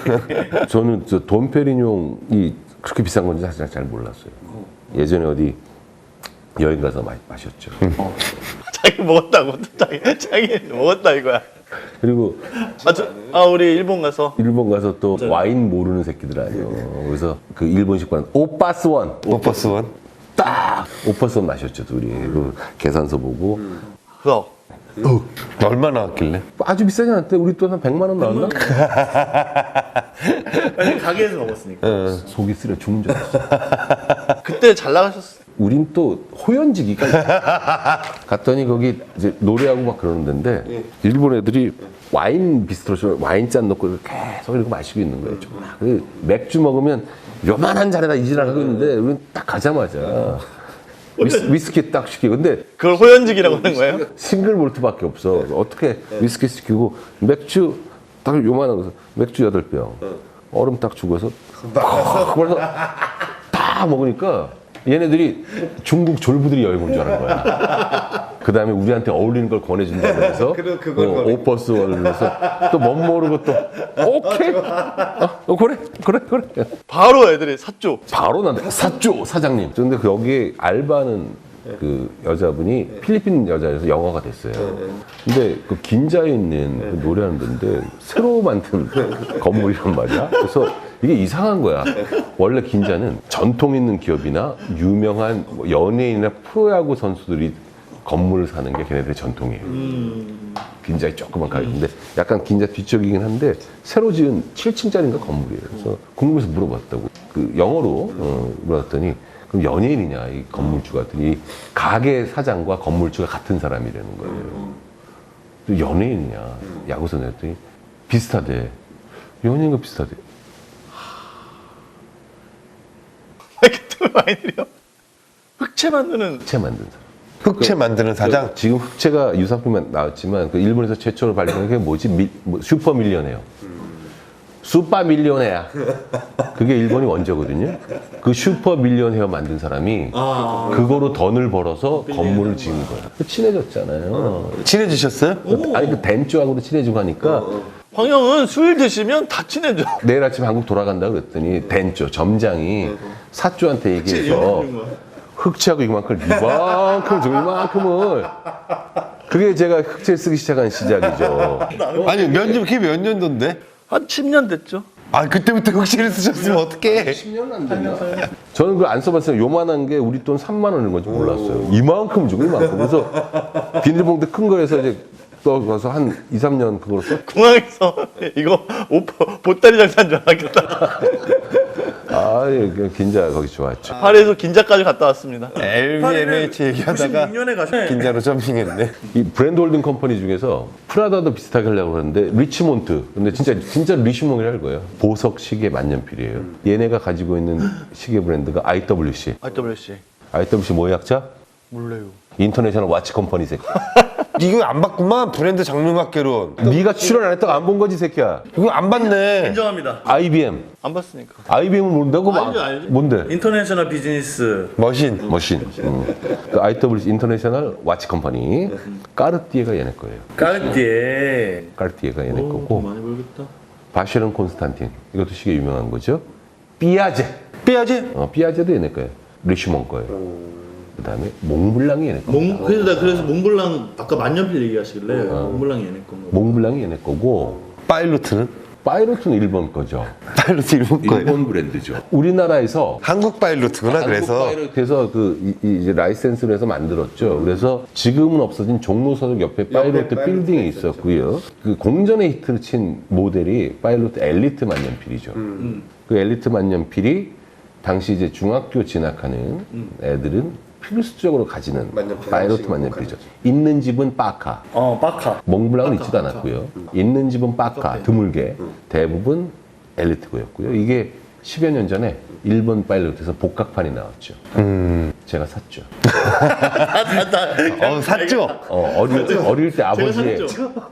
저는 저 돈페리뇽이 그렇게 비싼 건지 사실 잘 몰랐어요. 예전에 어디 여행 가서 마셨죠. 자기 먹었다고. 자기 먹었다 이거야. 그리고 우리 일본 가서 일본 가서 또 와인 모르는 새끼들 아니에요. 그래서 그 일본식 관 오빠스원 오퍼스원. 딱 오빠스원 마셨죠 둘이. 그 계산서 보고 그거 얼마나 왔길래? 아주 비싸지 않았대. 우리 돈 한 100만 원 나왔나? 아니 가게에서 먹었으니까. 속이 쓰려 죽는 줄 알았어. 그때 잘 나가셨어. 우린 또 호연지기가 있어. 갔더니 거기 이제 노래하고 막 그러는 데인데 일본 애들이 와인 비스트로 와인잔 넣고 계속 이렇게 마시고 있는 거예요. 그 맥주 먹으면 요만한 잔에다 이지랄 하고 있는데 우린 딱 가자마자 위스키 딱 시키고 근데 그걸 호연직이라고 하는 거예요? 싱글 몰트밖에 없어. 어떻게 위스키 시키고 맥주 딱 요만한 거 맥주 8병 얼음 딱 죽어서 그래서 딱 먹으니까 얘네들이 중국 졸부들이 여행 온 줄 아는 거야. 그 다음에 우리한테 어울리는 걸 권해준다고 해서 오퍼스원을 해서 또 멋 모르고 또 오케이 그래 바로 애들이 샀죠. 바로 난 샀죠 사장님. 근데 그 여기에 알바는 그 여자분이 필리핀 여자여서 영어가 됐어요. 근데 그 긴자에 있는 그 노래하는 데인데 새로 만든 건물이란 말이야. 그래서 이게 이상한 거야. 원래 긴자는 전통 있는 기업이나 유명한 뭐 연예인이나 프로야구 선수들이 건물을 사는 게 걔네들의 전통이에요. 긴자에 조그만 가게인데 약간 긴자 뒤쪽이긴 한데 새로 지은 7층짜리인가 건물이에요. 그래서 궁금해서 물어봤다고. 그 영어로 물어봤더니 그럼 연예인이냐 이 건물주가 이 가게 사장과 건물주가 같은 사람이라는 거예요. 또 연예인이냐 야구 선수였더니 비슷하대. 연예인과 비슷하대. 그때 많이 들여. 흑채 만드는. 흑채 만든 사람. 흑채 만드는 사장? 지금 흑채가 유사품이 나왔지만 그 일본에서 최초로 발견한 게 뭐지? 슈퍼 밀리언웨어. 슈퍼 밀리언웨어. 그게 일본이 원조거든요. 그 슈퍼 밀리언웨어 만든 사람이 그거로 돈을 벌어서 건물을 지은 거야. 친해졌잖아요. 친해지셨어요? 아니 그 댄주하고도 친해지고 하니까 황영은 술 드시면 다 친해져. 내일 아침에 한국 돌아간다 그랬더니 댄주 점장이 사주한테 얘기해서 흑채하고 이만큼을 주고 이만큼을 그게 제가 흑채 쓰기 시작한 시작이죠. 아니 그게 몇 년도인데? 한 10년 됐죠. 아 그때부터 흑채를 쓰셨으면 어떡해? 10년 안 됐나? 저는 그걸 안 써봤어요. 요만한 게 우리 돈 3만 원인 건지 몰랐어요. 이만큼 주고 이만큼. 그래서 비닐봉지 큰 거에서 이제 또 가서 한 2, 3년 그걸 써. 공항에서 이거 보따리 장사인 줄 알았겠다. 아, 긴자 거기 좋았죠. 파리에서 긴자까지 갔다 왔습니다. LVMH 얘기하다가 96년에 가셨네. 긴자로 점핑했네. 이 브랜드 홀딩 컴퍼니 중에서 프라다도 비슷하게 하려고 그러는데 리치몬트. 근데 진짜 리치몽이라 거예요. 보석 시계 만년필이에요. 얘네가 가지고 있는 시계 브랜드가 IWC. IWC. IWC 뭐의 약자? 몰라요. 인터내셔널 와치 컴퍼니 새끼. 이거 안 봤구만 브랜드 장르마개론. 네가 출연 안 했다가 안 본 거지 새끼야. 이거 안 봤네. 인정합니다. IBM. 안 봤으니까. IBM을 모른다고? 알죠. 뭔데? 인터내셔널 비즈니스. 머신. 머신. 그 IWC 인터내셔널 와치 컴퍼니. 까르띠에가 얘네 거예요. 까르띠에. 까르띠에가 얘네 거고. 많이 벌겠다. 바쉐론 콘스탄틴. 이것도 시계 유명한 거죠. 삐아제. 삐아지? 삐아제도 얘네 거예요. 리슈몽 거예요. 그 다음에 몽블랑이 얘네 거. 그래서 몽블랑 아까 만년필 얘기하시길래 몽블랑이 얘네 건가. 몽블랑이 얘네 거고. 파일로트는? 파이로트는 일본 거죠. 파일로트 일본 거예요. 일본 브랜드죠. 우리나라에서 한국 파일로트구나. 그래서 그래서 이제 라이센스를 해서 만들었죠. 그래서 지금은 없어진 종로서적 옆에 파이로트 빌딩이 있었고요. 그 공전에 히트를 친 모델이 파이로트 엘리트 만년필이죠. 그 엘리트 만년필이 당시 이제 중학교 진학하는 애들은 필수적으로 가지는 파이로트 만년필이죠. 있는 집은 빠카. 빠카. 몽블랑은 있지도 않았고요. 있는 집은 빠카, 드물게. 대부분 엘리트고였고요. 이게 10여 년 전에 일본 파일럿에서 복각판이 나왔죠. 제가 샀죠. 샀죠? 어릴 때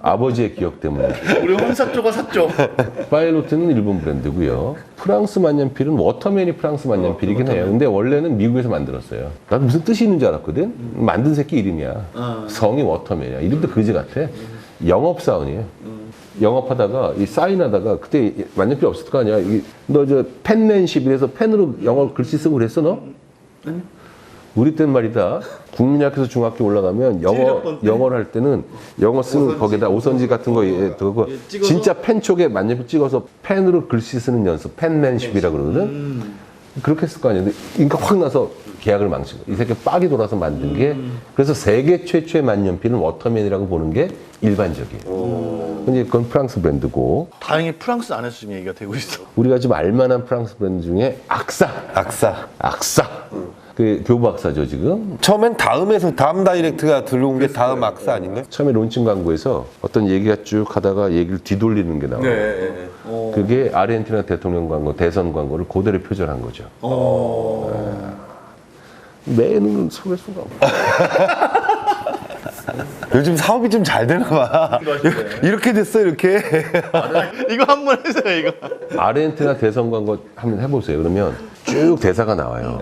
아버지의 기억 때문에. 우리 홍사조가 샀죠. 파일럿은 일본 브랜드고요. 프랑스 만년필은 워터맨이 프랑스 만년필이긴 해요. 근데 원래는 미국에서 만들었어요. 나도 무슨 뜻이 있는 줄 알았거든. 만든 새끼 이름이야. 성이 워터맨이야. 이름도 그지 같아. 영업사원이에요. 영업하다가 이 사인하다가 그때 만년필 없었을 거 아니야. 너 저 펜맨십 이래서 펜으로 영어 글씨 쓰고 그랬어 너? 우리 때는 말이다. 국민학교에서 중학교 올라가면 영어를 할 때는 영어 쓰는 거기다 오선지 같은 거 그거 진짜 펜 쪽에 만년필 찍어서 펜으로 글씨 쓰는 연습 펜맨십이라고 그러거든. 그렇게 했을 거 아니야. 근데 인가 확 나서 계약을 망치고 이 새끼 빡이 돌아서 만든 게 그래서 세계 최초의 만년필은 워터맨이라고 보는 게 일반적이에요. 근데 그건 프랑스 브랜드고 다행히 프랑스 안에서 지금 얘기가 되고 있어. 우리가 좀 알만한 프랑스 브랜드 중에 악사. 그 교부 악사죠 지금. 처음엔 다음 다이렉트가 들어온 게 다음 악사 아닌가요? 처음에 론칭 광고에서 어떤 얘기가 쭉 하다가 얘기를 뒤돌리는 게 나와요. 그게 아르헨티나 대통령 광고, 대선 광고를 그대로 표절한 거죠. 매는 속일 수가 없어. 요즘 사업이 좀 잘 되나 봐. 이렇게 됐어 이렇게. 이거 한 번 해주세요 이거. 아르헨티나 대선 광고 한번 해보세요. 그러면 쭉 대사가 나와요.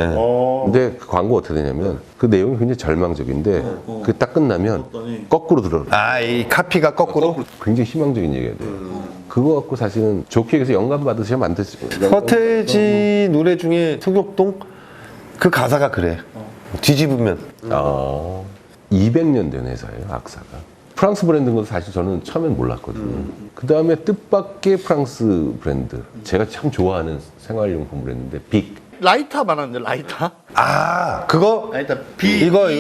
근데 그 광고 어떻게 되냐면 그 내용이 굉장히 절망적인데 그 딱 끝나면 거꾸로 들어. 이 카피가 거꾸로? 굉장히 희망적인 얘기가 돼요. 그거 갖고 사실은 좋게 해서 영감 받으셔야 만드시. 서태지 노래 중에 소격동 그 가사가 그래. 뒤집으면. 200년 된 회사예요, 악사가. 프랑스 브랜드인 것도 사실 저는 처음엔 몰랐거든요. 그 다음에 뜻밖의 프랑스 브랜드. 제가 참 좋아하는 생활용품 브랜드인데, 빅. 라이터 많았는데 라이터? 그거? 라이터 이거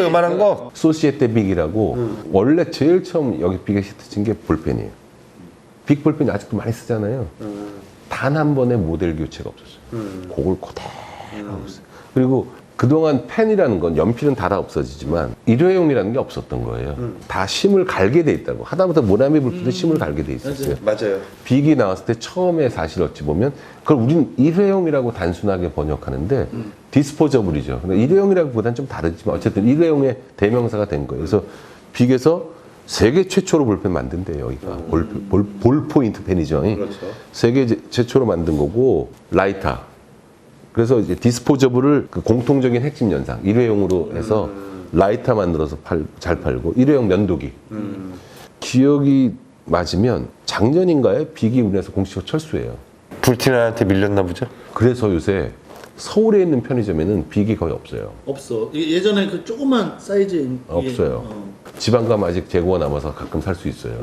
요만한 거? 소시에테 빅이라고 원래 제일 처음 여기 빅에 히트 친 게 볼펜이에요. 빅 볼펜이 아직도 많이 쓰잖아요. 단 한 번의 모델 교체가 없었어요. 그걸 그대로 하고 있어요. 그리고 그동안 펜이라는 건 연필은 다 없어지지만 일회용이라는 게 없었던 거예요. 다 심을 갈게 돼 있다고. 하다못해 모나미 불빛도 심을 갈게 돼 있었어요. 맞아요. 빅이 나왔을 때 처음에 사실 어찌 보면 그걸 우린 일회용이라고 단순하게 번역하는데 디스포저블이죠. 근데 일회용이라기보다는 좀 다르지만 어쨌든 일회용의 대명사가 된 거예요. 그래서 빅에서 세계 최초로 볼펜 만든대요. 여기가 볼 포인트 펜이죠. 그렇죠. 세계 최초로 만든 거고 라이터. 그래서 이제 디스포저블을 그 공통적인 핵심 연상 일회용으로 해서 라이터 만들어서 잘 팔고 일회용 면도기. 기억이 맞으면 작년인가에 빅이 우리나라에서 공식으로 철수해요. 불티나한테 밀렸나 보죠? 그래서 요새 서울에 있는 편의점에는 빅이 거의 없어요. 없어. 예전에 그 조그만 사이즈 없어요. 지방 가면 아직 재고가 남아서 가끔 살 수 있어요.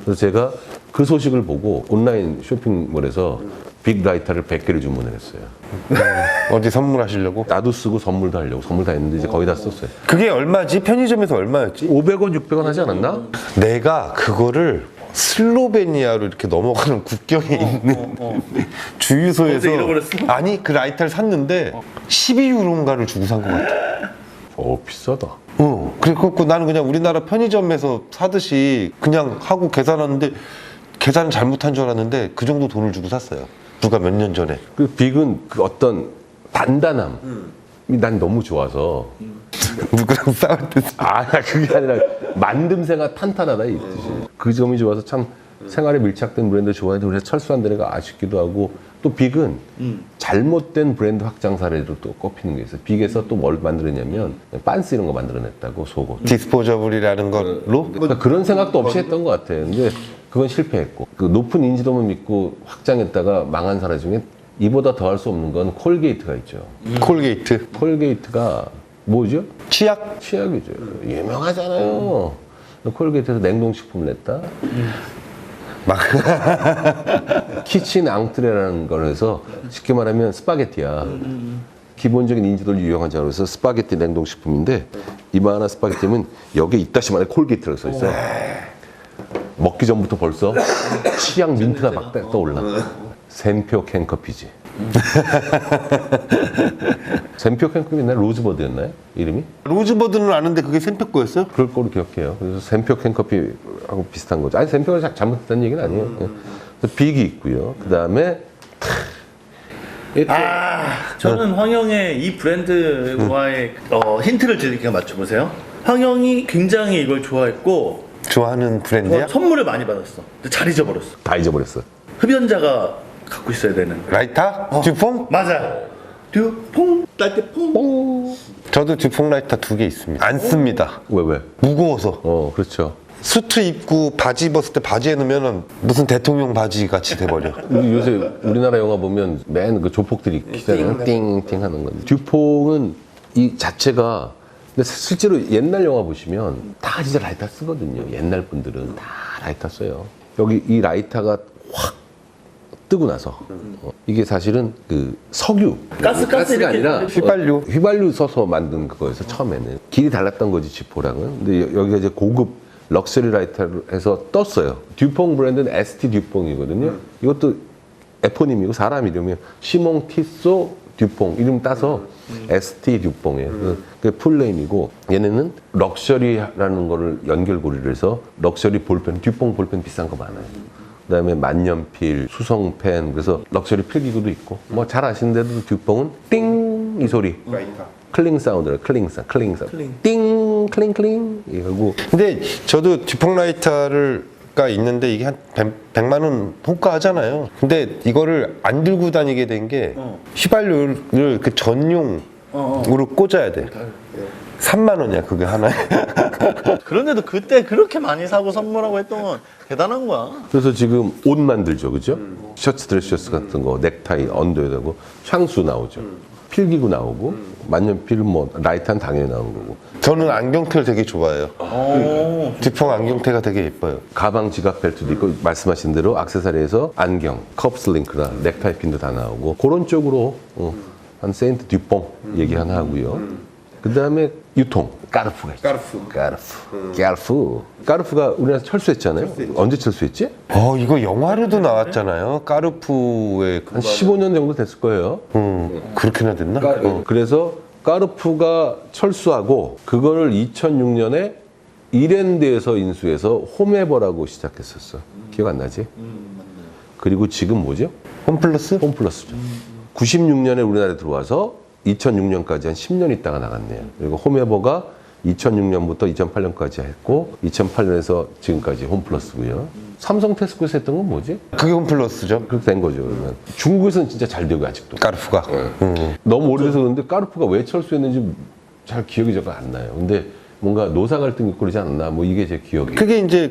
그래서 제가 그 소식을 보고 온라인 쇼핑몰에서 빅 라이터를 100개를 주문을 했어요. 어디 선물하시려고? 나도 쓰고 선물도 하려고. 선물 다 했는데 이제 거의 다 썼어요. 그게 얼마지? 편의점에서 얼마였지? 500원, 600원 하지 않았나? 내가 그거를 슬로베니아로 이렇게 넘어가는 국경에 있는 주유소에서 어제 잃어버렸어? 아니 그 라이터를 샀는데 12유로인가를 주고 산 것 같아. 비싸다. 그래갖고 나는 그냥 우리나라 편의점에서 사듯이 그냥 하고 계산하는데 계산을 잘못한 줄 알았는데 그 정도 돈을 주고 샀어요. 누가 몇 년 전에. 그 빅은 그 어떤 단단함이 난 너무 좋아서. 누구랑 싸울 때 그게 아니라 만듦새가 탄탄하다 이 뜻이. 그 점이 좋아서 참 생활에 밀착된 브랜드 좋아해도 그래서 철수한 데가 아쉽기도 하고, 또 빅은 잘못된 브랜드 확장 사례로 또 꼽히는 게 있어요. 빅에서 또 뭘 만들었냐면 빤스 이런 거 만들어냈다고, 속옷. 디스포저블이라는 걸로 그러니까 그런 생각도 없이 했던 것 같아요. 근데 그건 실패했고, 그 높은 인지도만 믿고 확장했다가 망한 사례 중에 이보다 더 할 수 없는 건 콜게이트가 있죠. 콜게이트 콜게이트가 뭐죠? 치약 치약이죠. 유명하잖아요. 콜게이트에서 냉동식품을 냈다. 키친 앙트레라는 걸 해서 쉽게 말하면 스파게티야. 기본적인 인지도를 유용하자 그래서 스파게티 냉동식품인데, 이만한 스파게티면 여기에 이따시만에 콜게이트라고 써 있어요. 먹기 전부터 벌써 치약 민트가 막 떠올라. 샘표 캔커피지. 샘표 캔커피 옛날에 로즈버드였나요? 이름이? 로즈버드는 아는데 그게 샘표 거였어요? 그럴 거로 기억해요. 그래서 샘표 캔커피하고 비슷한 거죠. 아니, 샘표가 잘못됐다는 얘기는 아니에요. 그래서 빅이 있고요. 그 다음에 저는 황영의 이 브랜드와의 힌트를 드릴게요. 맞춰보세요. 황영이 굉장히 이걸 좋아했고 좋아하는 브랜드야? 선물을 많이 받았어. 근데 잘 잊어버렸어. 다 잊어버렸어. 흡연자가 갖고 있어야 되는. 라이터? 듀퐁? 맞아. 듀퐁 딸때 퐁. 저도 듀퐁 라이터 2개 있습니다. 안 씁니다. 왜? 무거워서. 그렇죠. 수트 입고 바지 입었을 때 바지에 넣으면 무슨 대통령 바지 같이 돼버려. 요새 우리나라 영화 보면 맨 그 조폭들이 기다리는 띵띵 하는 건데, 듀퐁은 이 자체가, 근데 실제로 옛날 영화 보시면 다 진짜 라이터 쓰거든요. 옛날 분들은 다 라이터 써요. 여기 이 라이터가 확 뜨고 나서 이게 사실은 그 석유 가스가 이렇게 아니라 휘발유 써서 만든 그거여서 처음에는 길이 달랐던 거지, 지포랑은. 근데 여기가 이제 고급 럭셔리 라이터를 해서 떴어요. 듀퐁 브랜드는 ST 듀퐁이거든요. 이것도 에포님이고 사람 이름이 시몽 티소 듀퐁 이름 따서 ST 듀퐁이에요. 그게 풀네임이고, 얘네는 럭셔리라는 거를 연결고리를 해서 럭셔리 볼펜, 듀퐁 볼펜 비싼 거 많아요. 그다음에 만년필, 수성펜, 그래서 럭셔리 필기구도 있고, 뭐 잘 아시는데도 듀퐁은 띵 이 소리, 클링 사운드라, 클링 사운드, 띵 클링 이거고. 근데 저도 듀퐁 라이터가 있는데 이게 한 100만 원 호가하잖아요. 근데 이거를 안 들고 다니게 된 게 휘발유를 그 전용으로 꽂아야 돼. 3만 원이야 그게 하나에. 그런데도 그때 그렇게 많이 사고 선물하고 했던 건 대단한 거야. 그래서 지금 옷 만들죠, 그죠? 셔츠, 드레스셔츠 같은 거, 넥타이, 언더에 되고, 향수 나오죠. 필기구 나오고, 만년필, 뭐 라이터는 당연히 나오는 거고. 저는 안경테를 되게 좋아해요. 듀퐁 안경테가 되게 예뻐요. 가방, 지갑, 벨트도 있고, 말씀하신 대로 액세서리에서 안경, 컵슬링크나 넥타이 핀도 다 나오고, 그런 쪽으로 한 세인트 듀퐁 얘기 하나 하고요. 그 다음에 유통, 까르푸가 있죠. 까르푸가 우리나라 철수했잖아요. 언제 철수했지? 이거 영화로도 나왔잖아요. 까르푸의 한 15년 정도 됐을 거예요. 그렇게나 됐나? 그래서 까르푸가 철수하고, 그거를 2006년에 이랜드에서 인수해서 홈에버라고 시작했었어. 기억 안 나지? 그리고 지금 뭐죠? 홈플러스? 홈플러스죠. 96년에 우리나라에 들어와서 2006년까지 한 10년 있다가 나갔네요. 그리고 홈에버가 2006년부터 2008년까지 했고, 2008년에서 지금까지 홈플러스고요. 삼성 테스코에서 했던 건 뭐지? 그게 홈플러스죠. 그렇게 된 거죠. 그러면 중국에서는 진짜 잘 되고, 아직도. 까르푸가. 너무 오래돼서 그런데 까르푸가 왜 철수했는지 잘 기억이 잘 안 나요. 근데 뭔가 노사 갈등 있고 그러지 않나? 뭐 이게 제 기억이. 그게 이제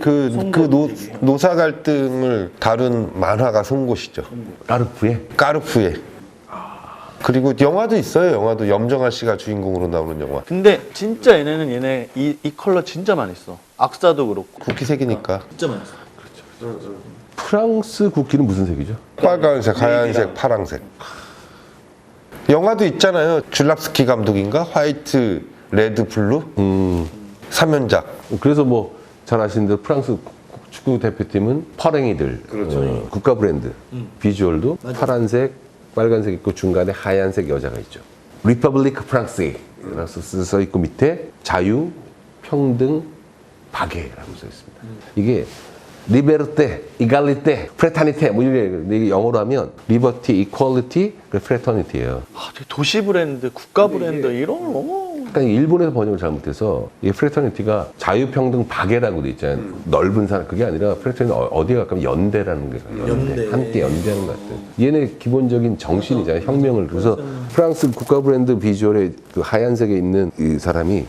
노사 갈등을 다룬 만화가 송곳이죠. 까르푸에. 그리고 영화도 있어요. 영화도 염정아 씨가 주인공으로 나오는 영화. 근데 진짜 얘네는 이 컬러 진짜 많이 써. 악사도 그렇고. 국기 색이니까. 진짜 많이 써. 프랑스 국기는 무슨 색이죠? 빨간색, 하얀색, 파랑색. 영화도 있잖아요. 줄랍스키 감독인가? 화이트, 레드, 블루. 3연작. 그래서 뭐 잘 아시는 대로 프랑스 축구 대표팀은 퍼랭이들, 국가 브랜드, 비주얼도 파란색, 빨간색 있고 중간에 하얀색 여자가 있죠. 리퍼블리크 프랑스라고 써 있고 밑에 자유, 평등, 박애라고 써 있습니다. 이게 리베르테, 이갈리테, 프레타니테 뭐 이게 영어로 하면 리버티, 이퀄리티, 프레터니티예요. 아, 되게 도시 브랜드, 국가 브랜드 이런 거. 그러니까 일본에서 번역을 잘못해서 이 프레터니티가 자유평등 박애라고 돼 있잖아요. 넓은 사람 그게 아니라 프레터니티 어디에 가까우면 연대라는 게 연대. 함께 연대하는 것 같아요. 얘네 기본적인 정신이잖아요. 혁명을. 그래서 프랑스 국가 브랜드 비주얼의 그 하얀색에 있는 이 사람이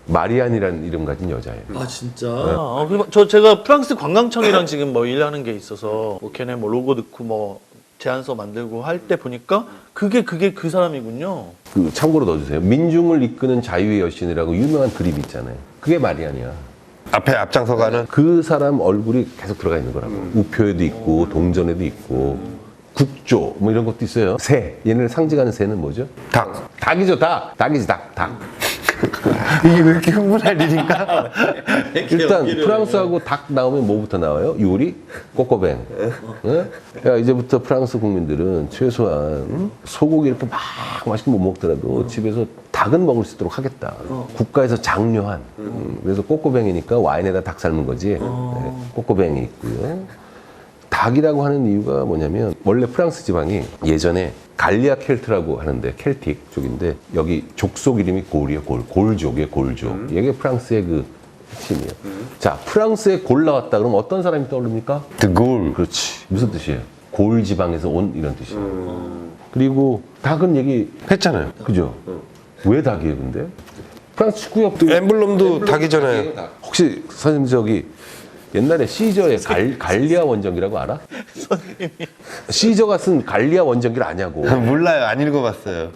마리안이라는 이름 가진 여자예요. 아 진짜. 그리고 제가 프랑스 관광청이랑 지금 뭐 일하는 게 있어서 뭐 걔네 뭐 로고 넣고 뭐 제안서 만들고 할 때 보니까 그게 그 사람이군요. 그 참고로 넣어주세요. 민중을 이끄는 자유의 여신이라고 유명한 그림 있잖아요. 그게 마리안이야. 앞에 앞장서가는 그 사람 얼굴이 계속 들어가 있는 거라고. 우표에도 있고 동전에도 있고 국조 뭐 이런 것도 있어요. 새. 얘네를 상징하는 새는 뭐죠? 닭. 닭이죠. 닭이지 닭. 이게 왜 이렇게 흥분할 일인가? 일단 프랑스하고 닭 나오면 뭐부터 나와요? 요리? 꼬꼬뱅. 응? 야, 이제부터 프랑스 국민들은 최소한 소고기 이렇게 막 맛있게 못 먹더라도 집에서 닭은 먹을 수 있도록 하겠다. 국가에서 장려한. 그래서 꼬꼬뱅이니까 와인에다 닭 삶은 거지. 네, 꼬꼬뱅이 있고요. 닭이라고 하는 이유가 뭐냐면 원래 프랑스 지방이 예전에 갈리아 켈트라고 하는데 켈틱 쪽인데 여기 족속 이름이 골이에요. 골족이에요. 골족. 이게 프랑스의 그 핵심이에요. 자, 프랑스에 골 나왔다 그러면 어떤 사람이 떠오릅니까? 드골. 그렇지. 무슨 뜻이에요? 골 지방에서 온 이런 뜻이에요. 그리고 닭은 얘기 했잖아요. 그죠? 왜 닭이에요 근데? 프랑스 축구협도 엠블럼도 닭이잖아요. 혹시 선생님 저기 옛날에 시저의 갈리아 원정기라고 알아? 시저가 쓴 갈리아 원정기를 아냐고. 몰라요. 안 읽어봤어요.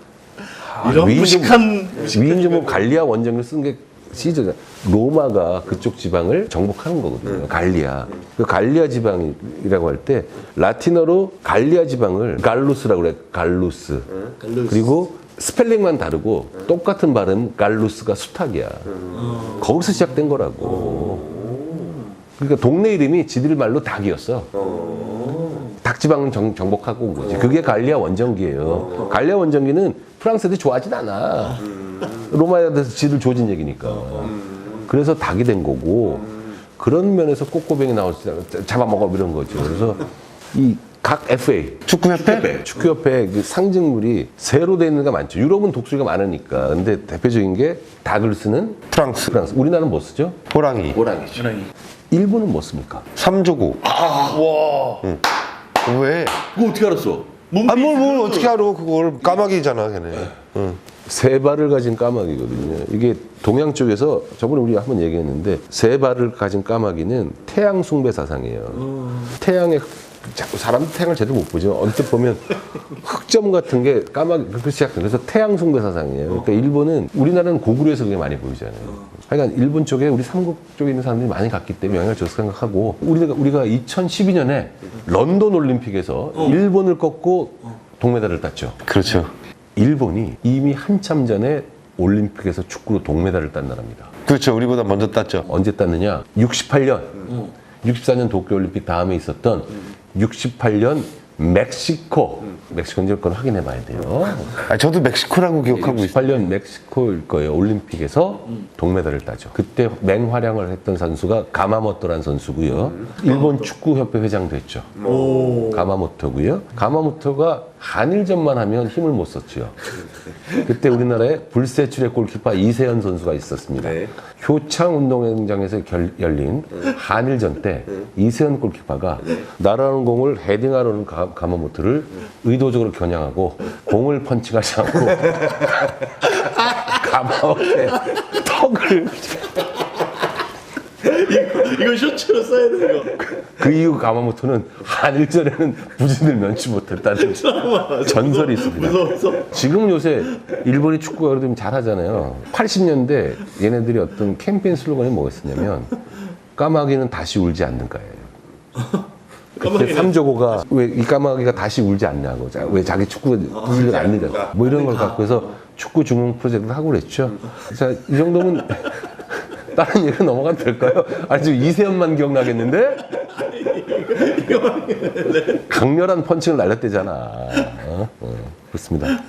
이런 무식한 위인좀 갈리아 원정기를 쓴 게 시저잖아. 로마가 그쪽 지방을 정복하는 거거든요. 갈리아. 그 갈리아 지방이라고 할 때 라틴어로 갈리아 지방을 갈루스라고 그래. 갈루스. 그리고 스펠링만 다르고 똑같은 발음 갈루스가 수탉이야. 거기서 시작된 거라고. 그러니까 동네 이름이 지들 말로 닭이었어. 닭지방은 정복하고 온 거지. 그게 갈리아 원정기예요. 갈리아 원정기는 프랑스 애들이 좋아하진 않아. 로마에서 지들 조진 얘기니까. 그래서 닭이 된 거고 그런 면에서 꼬꼬뱅이 나올 때 잡아먹어 이런 거죠. 그래서 이 각 FA 축구협회 그 상징물이 새로 돼 있는 게 많죠. 유럽은 독수리가 많으니까. 근데 대표적인 게 닭을 쓰는 프랑스. 우리나라는 뭐 쓰죠? 호랑이. 호랑이죠. 일본은 뭐 씁니까? 삼조고. 와. 왜? 그거 어떻게 알았어? 뭘 어떻게 알아? 그걸 까마귀잖아, 걔네. 응. 세 발을 가진 까마귀거든요. 이게 동양 쪽에서 저번에 우리 한번 얘기했는데 세 발을 가진 까마귀는 태양 숭배 사상이에요. 태양의 자꾸 사람 태양을 제대로 못 보죠. 언뜻 보면 흑점 같은 게 까마귀 그렇게 시작돼요. 그래서 태양 숭배 사상이에요. 그러니까 일본은 우리나라는 고구려에서 그게 많이 보이잖아요. 하여간 일본 쪽에 우리 삼국 쪽에 있는 사람들이 많이 갔기 때문에 영향을 줬을 생각하고 우리가 2012년에 런던 올림픽에서 일본을 꺾고 동메달을 땄죠. 그렇죠. 일본이 이미 한참 전에 올림픽에서 축구로 동메달을 딴 나라입니다. 그렇죠. 우리보다 먼저 땄죠. 언제 땄느냐? 68년, 64년 도쿄올림픽 다음에 있었던 68년 멕시코. 멕시코 이제 그건 확인해 봐야 돼요. 저도 멕시코라고 기억하고 있어요. 68년 멕시코일 거예요. 올림픽에서 동메달을 따죠. 그때 맹활약을 했던 선수가 가마모토라는 선수고요. 일본 축구협회 회장도 했죠. 가마모토고요. 가마모토가 한일전만 하면 힘을 못 썼죠. 그때 우리나라에 불세출의 골키퍼 이세현 선수가 있었습니다. 효창 운동장에서 열린 한일전 때 이세현 골키퍼가 날아오는 공을 헤딩하려는 가마모토를 의도적으로 겨냥하고 공을 펀칭하지 않고 가마모토의 턱을 이거 쇼츠로 써야 되는 거. 그 이후 가마모토는 한일전에는 부진을 면치 못했다는 전설이 있습니다. 무서워서. 지금 요새 일본이 축구가 그래도 좀 잘하잖아요. 80년대 얘네들이 어떤 캠페인 슬로건이 뭐였었냐면 까마귀는 다시 울지 않는 거예요. 그때 삼조고가 왜 이 까마귀가 다시 울지 않냐고, 왜 자기 축구가 울지 않느냐고, 뭐 이런 걸 갖고 해서 축구 중흥 프로젝트를 하고 그랬죠. 자, 이 정도면 다른 얘기로 넘어가면 될까요? 아니 지금 이세연만 기억나겠는데? 강렬한 펀칭을 날렸대잖아. 그렇습니다.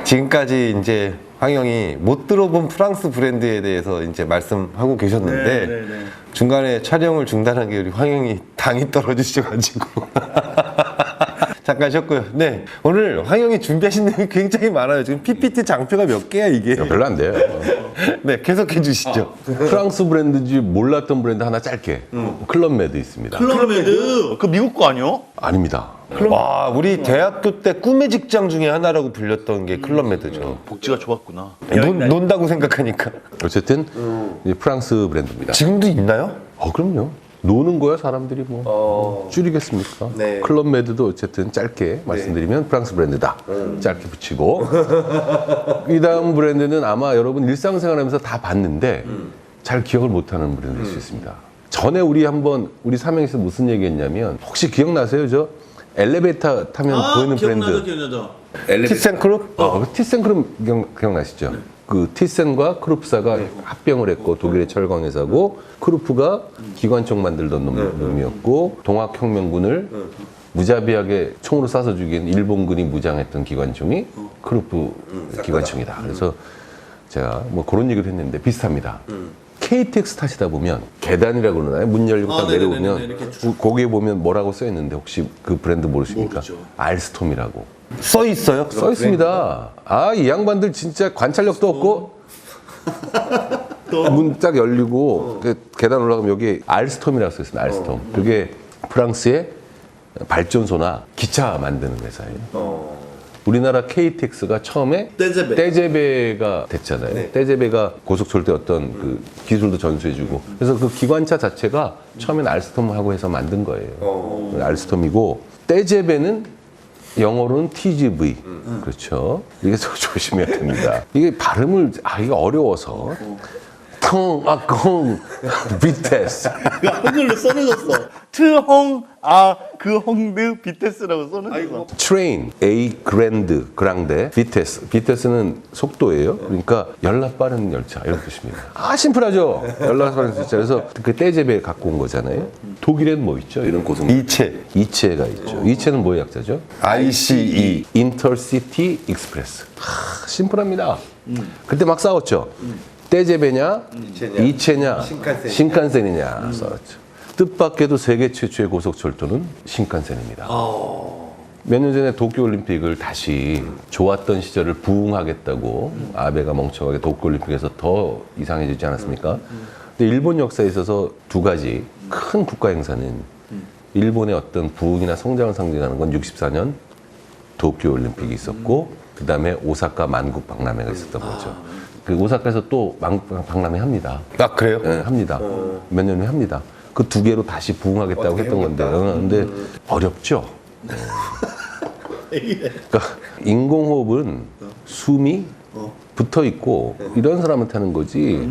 지금까지 이제 황영이 못 들어본 프랑스 브랜드에 대해서 이제 말씀하고 계셨는데 네. 중간에 촬영을 중단한 게 우리 황영이 당이 떨어지셔가지고 잠깐 쉬었고요. 네, 오늘 황영이 준비하신 내용이 굉장히 많아요. 지금 PPT 장표가 몇 개야 이게? 별로 안 돼요. 네, 계속해 주시죠. 프랑스 브랜드인지 몰랐던 브랜드 하나 짧게. 클럽메드 있습니다. 클럽메드 그 미국 거 아니요? 아닙니다. 와, 우리 대학교 때 꿈의 직장 중에 하나라고 불렸던 게 클럽메드죠. 복지가 좋았구나. 논다고 생각하니까. 어쨌든 이제 프랑스 브랜드입니다. 지금도 있나요? 그럼요. 노는 거야 사람들이 뭐 줄이겠습니까? 네. 클럽메드도 어쨌든 짧게 말씀드리면 프랑스 브랜드다. 짧게 붙이고 이 다음 브랜드는 아마 여러분 일상생활하면서 다 봤는데 잘 기억을 못하는 브랜드일 수 있습니다. 전에 우리 삼행시에서 무슨 얘기했냐면 혹시 기억나세요? 저 엘리베이터 타면 보이는 브랜드 기억나죠. 티센크룹? 티센크룹 기억나시죠? 그 티센과 크루프사가 합병을 했고 독일의 철강 회사고 크루프가 기관총 만들던 놈이었고 동학혁명군을 무자비하게 총으로 쏴서 죽인 일본군이 무장했던 기관총이 크루프 기관총이다. 그래서 제가 뭐 그런 얘기를 했는데 비슷합니다. KTX 타시다 보면 계단이라고 그러나요? 문 열리고 딱 내려오면 거기에 보면 뭐라고 써 있는데 혹시 그 브랜드 모르십니까? 알스톰이라고. 써 있어요? 써 있습니다. 이 양반들 진짜 관찰력도 없고 문 딱 열리고 그 계단 올라가면 여기 알스톰이라고 써 있습니다. 알스톰. 그게 프랑스의 발전소나 기차 만드는 회사예요. 우리나라 KTX가 처음에 떼제베가 됐잖아요. 떼제베가 고속철도 어떤 그 기술도 전수해주고 그래서 그 기관차 자체가 처음엔 알스톰하고 해서 만든 거예요. 알스톰이고 떼제베는 영어로는 TGV. 그렇죠. 이게 조심해야 됩니다. 이게 발음을, 이게 어려워서. 비테스. 그 한글로 써내줬어. 그 홍드 비테스라고 써내줬어. 트레인, 그랑데, 비테스는 속도예요. 그러니까 연락 빠른 열차 이런 뜻입니다. 심플하죠. 연락 빠른 열차. 그래서 그 떼제베 갖고 온 거잖아요. 독일에는 뭐 있죠? 이런 고속. 이체가 있죠. 이체는 뭐의 약자죠? ICE. 인터시티 익스프레스. 심플합니다. 그때 막 싸웠죠. 떼제베냐, 이체냐, 신칸센이냐 싸웠죠. 뜻밖에도 세계 최초의 고속철도는 신칸센입니다. 몇 년 전에 도쿄올림픽을 다시 좋았던 시절을 부흥하겠다고 아베가 멍청하게 도쿄올림픽에서 더 이상해지지 않았습니까? 근데 일본 역사에 있어서 두 가지 큰 국가 행사는 일본의 어떤 부흥이나 성장을 상징하는 건 64년 도쿄올림픽이 있었고 그 다음에 오사카 만국 박람회가 있었던 거죠. 그 오사카에서 또 만국 박람회 합니다. 그래요? 네, 합니다. 몇 년 후에 합니다. 그 두 개로 다시 부흥하겠다고 했던 건데, 근데 어렵죠. 그러니까 인공호흡은 숨이 붙어 있고 이런 사람한테 하는 거지